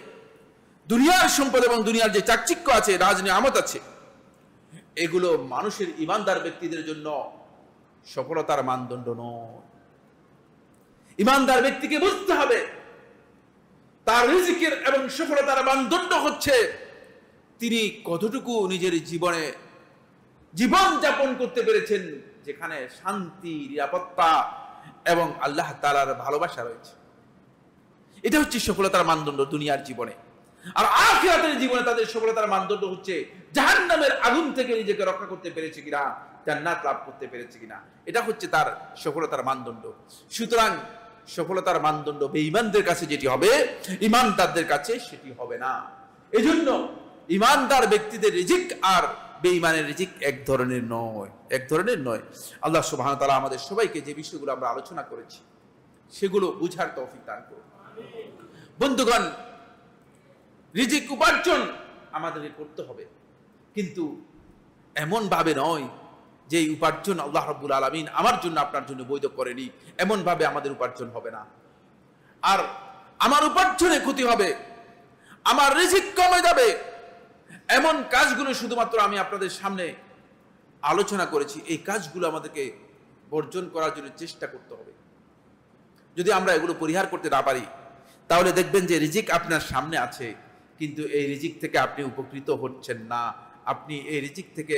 দুনিয়ার সম্পদ এবং দুনিয়ার যে চাকচিক্য আছে, রাজনিয়ামত আছে, এগুলো মানুষের ইমানদার ব্যক্তিদের জন্য সফলতার মানদণ্ড নয়। ইমানদার ব্যক্তিকে বুঝতে হবে তার রিজিকের এবং সফলতার মানদণ্ড হচ্ছে তিনি কতটুকু নিজের জীবনে জীবন যাপন করতে পেরেছেন, যেখানে শান্তি, নিরাপত্তা এবং আল্লাহ তাআলার ভালোবাসা রয়েছে। এটা হচ্ছে সফলতার মানদণ্ড দুনিয়ার জীবনে। আর আখিরাতের জীবনে তাদের সফলতার মানদণ্ড হচ্ছে জাহান্নামের আগুন থেকে নিজেকে রক্ষা করতে পেরেছে কিনা, জান্নাত লাভ করতে পেরেছে কিনা, এটা হচ্ছে তার সফলতার মানদণ্ড। সুতরাং সফলতার মানদণ্ড বেঈমানদের কাছে যেটি হবে, ইমানদারদের কাছে সেটি হবে না। এজন্য ইমানদার ব্যক্তিদের রিজিক আর বেঈমানের রিজিক এক ধরনের নয়, এক ধরনের নয়। আল্লাহ সুবহানাহু ওয়া তাআলা আমাদের সবাইকে যে বিষয়গুলো আমরা আলোচনা করেছি সেগুলো বুঝার তৌফিক দান করুন। বন্ধুগণ, রিজিক উপার্জন আমাদেরকে করতে হবে, কিন্তু এমন ভাবে নয় যে এই উপার্জন আল্লাহ রাব্বুল আলামিন আমার জন্য আপনার জন্য বৈধ করেনি, এমন ভাবে আমাদের উপার্জন হবে না। আর আমার উপার্জনে ক্ষতি হবে, আমার রিজিক কমে যাবে, এমন কাজগুলো শুধুমাত্র আমি আপনাদের সামনে আলোচনা করেছি। এই কাজগুলো আমাদেরকে বর্জন করার জন্য চেষ্টা করতে হবে। যদি আমরা এগুলো পরিহার করতে না পারি, তাহলে দেখবেন যে রিজিক আপনার সামনে আছে, কিন্তু এই রিজিক থেকে আপনি উপকৃত হচ্ছেন না। আপনি এই রিজিক থেকে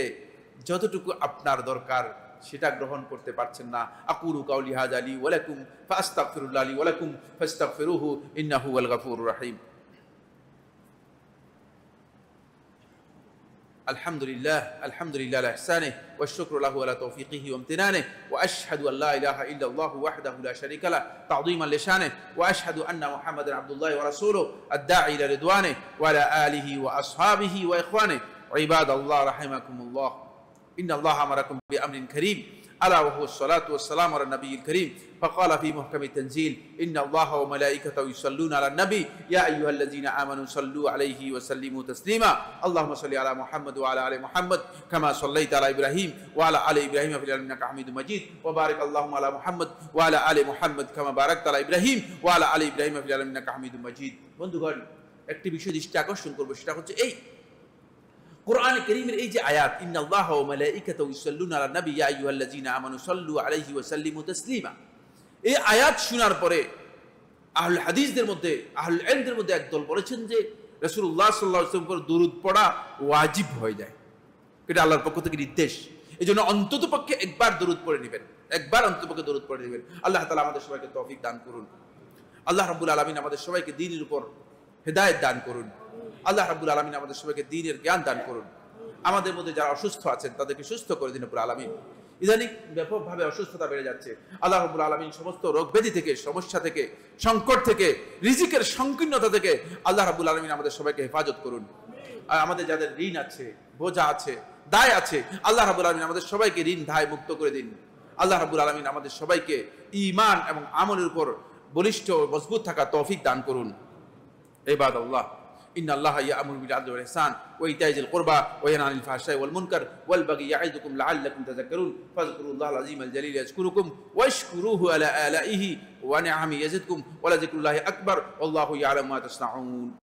যতটুকু আপনার দরকার সেটা গ্রহণ করতে পারছেন না। আকুলু কাউলি হাযা লি ওয়া লাকুম ফাস্তাগফিরুল্লাহ লি ওয়া লাকুম ফাস্তাগফিরুহু ইন্নাহু ওয়াল গফুরুর রহিম। الحمد لله على إحسانه والشكر له على توفيقه وامتنانه وأشهد أن لا إله إلا الله وحده لا شريك له تعظيما لشانه وأشهد أن محمدا عبد الله ورسوله الداعي إلى رضوانه وعلى آله وأصحابه وإخوانه. عباد الله رحمكم الله، إن الله أمركم بأمر كريم ألا وهو الصلاة والسلام على النبي الكريم، فقال في محكم التنزيل إن الله وملائكته يصلون على النبي يا أيها الذين آمنوا صلوا عليه وسلموا تسليما. اللهم صل على محمد وعلى آل محمد كما صليت على إبراهيم وعلى آل إبراهيم في العالمين إنك حميد مجيد، وبارك اللهم على محمد وعلى آل محمد كما باركت على إبراهيم وعلى آل إبراهيم في العالمين إنك حميد مجيد। বন্ধুগণ, একটি বিষয় দৃষ্টি আকর্ষণ করব, সেটা হচ্ছে এই কোরআন কারীমের এই যে আয়াত, ইন্নাল্লাহা ওয়া মালাইকাতাহু ইউসাল্লুনা আলান নবী ইয়া আইয়ুহাল্লাযীনা আমানু সাল্লু আলাইহি ওয়া সাল্লিমু তাসলিমা। এই আয়াত শোনার পরে আহলুল হাদিসদের মধ্যে, আহলুল ইলমদের মধ্যে একদল বলেছেন যে রাসূলুল্লাহ সাল্লাল্লাহু আলাইহি ওয়াসাল্লামের উপর দরুদ পড়া ওয়াজিব হয়ে যায়, এটা আল্লাহর পক্ষ থেকে নির্দেশ। এজন্য অন্ততপক্ষে একবার দরুদ পড়ে নেবেন, একবার অন্ততপক্ষে দরুদ পড়ে নেবেন। আল্লাহ তাআলা আমাদের সবাইকে তৌফিক দান করুন। আল্লাহ রাব্বুল আলামিন আমাদের সবাইকে দ্বীনের উপর হেদায়েত দান করুন। আল্লাহ রাব্বুল আলামিন আমাদের সবাইকে দ্বীনের জ্ঞান দান করুন। আমাদের মধ্যে যারা অসুস্থ আছেন তাদেরকে সুস্থ করে দিন রব্বুল আলামিন। ইদানিং ব্যাপকভাবে অসুস্থতা বেড়ে যাচ্ছে। আল্লাহ রাব্বুল আলামিন সমস্ত রোগ ব্যাধি থেকে, সমস্যা থেকে, সংকট থেকে, রিজিকের সংকীর্ণতা থেকে আল্লাহ রাব্বুল আলামিন আমাদের সবাইকে হেফাজত করুন। আর আমাদের যাদের ঋণ আছে, বোঝা আছে, দায় আছে, আল্লাহ রাব্বুল আলামিন আমাদের সবাইকে ঋণ দায় মুক্ত করে দিন। আল্লাহ রাব্বুল আলামিন আমাদের সবাইকে ঈমান এবং আমলের উপর বলিষ্ঠ মজবুত থাকা তৌফিক দান করুন। ইবাদাল্লাহ, إن الله يأمر بالعدل والإحسان وإيتاء ذي القربى وينهى عن الفحشاء والمنكر والبغي يعظكم لعلكم تذكرون فاذكروا الله العظيم الجليل يذكركم واشكروه على آلائه ونعمه يزدكم ولذكر الله أكبر والله يعلم ما تصنعون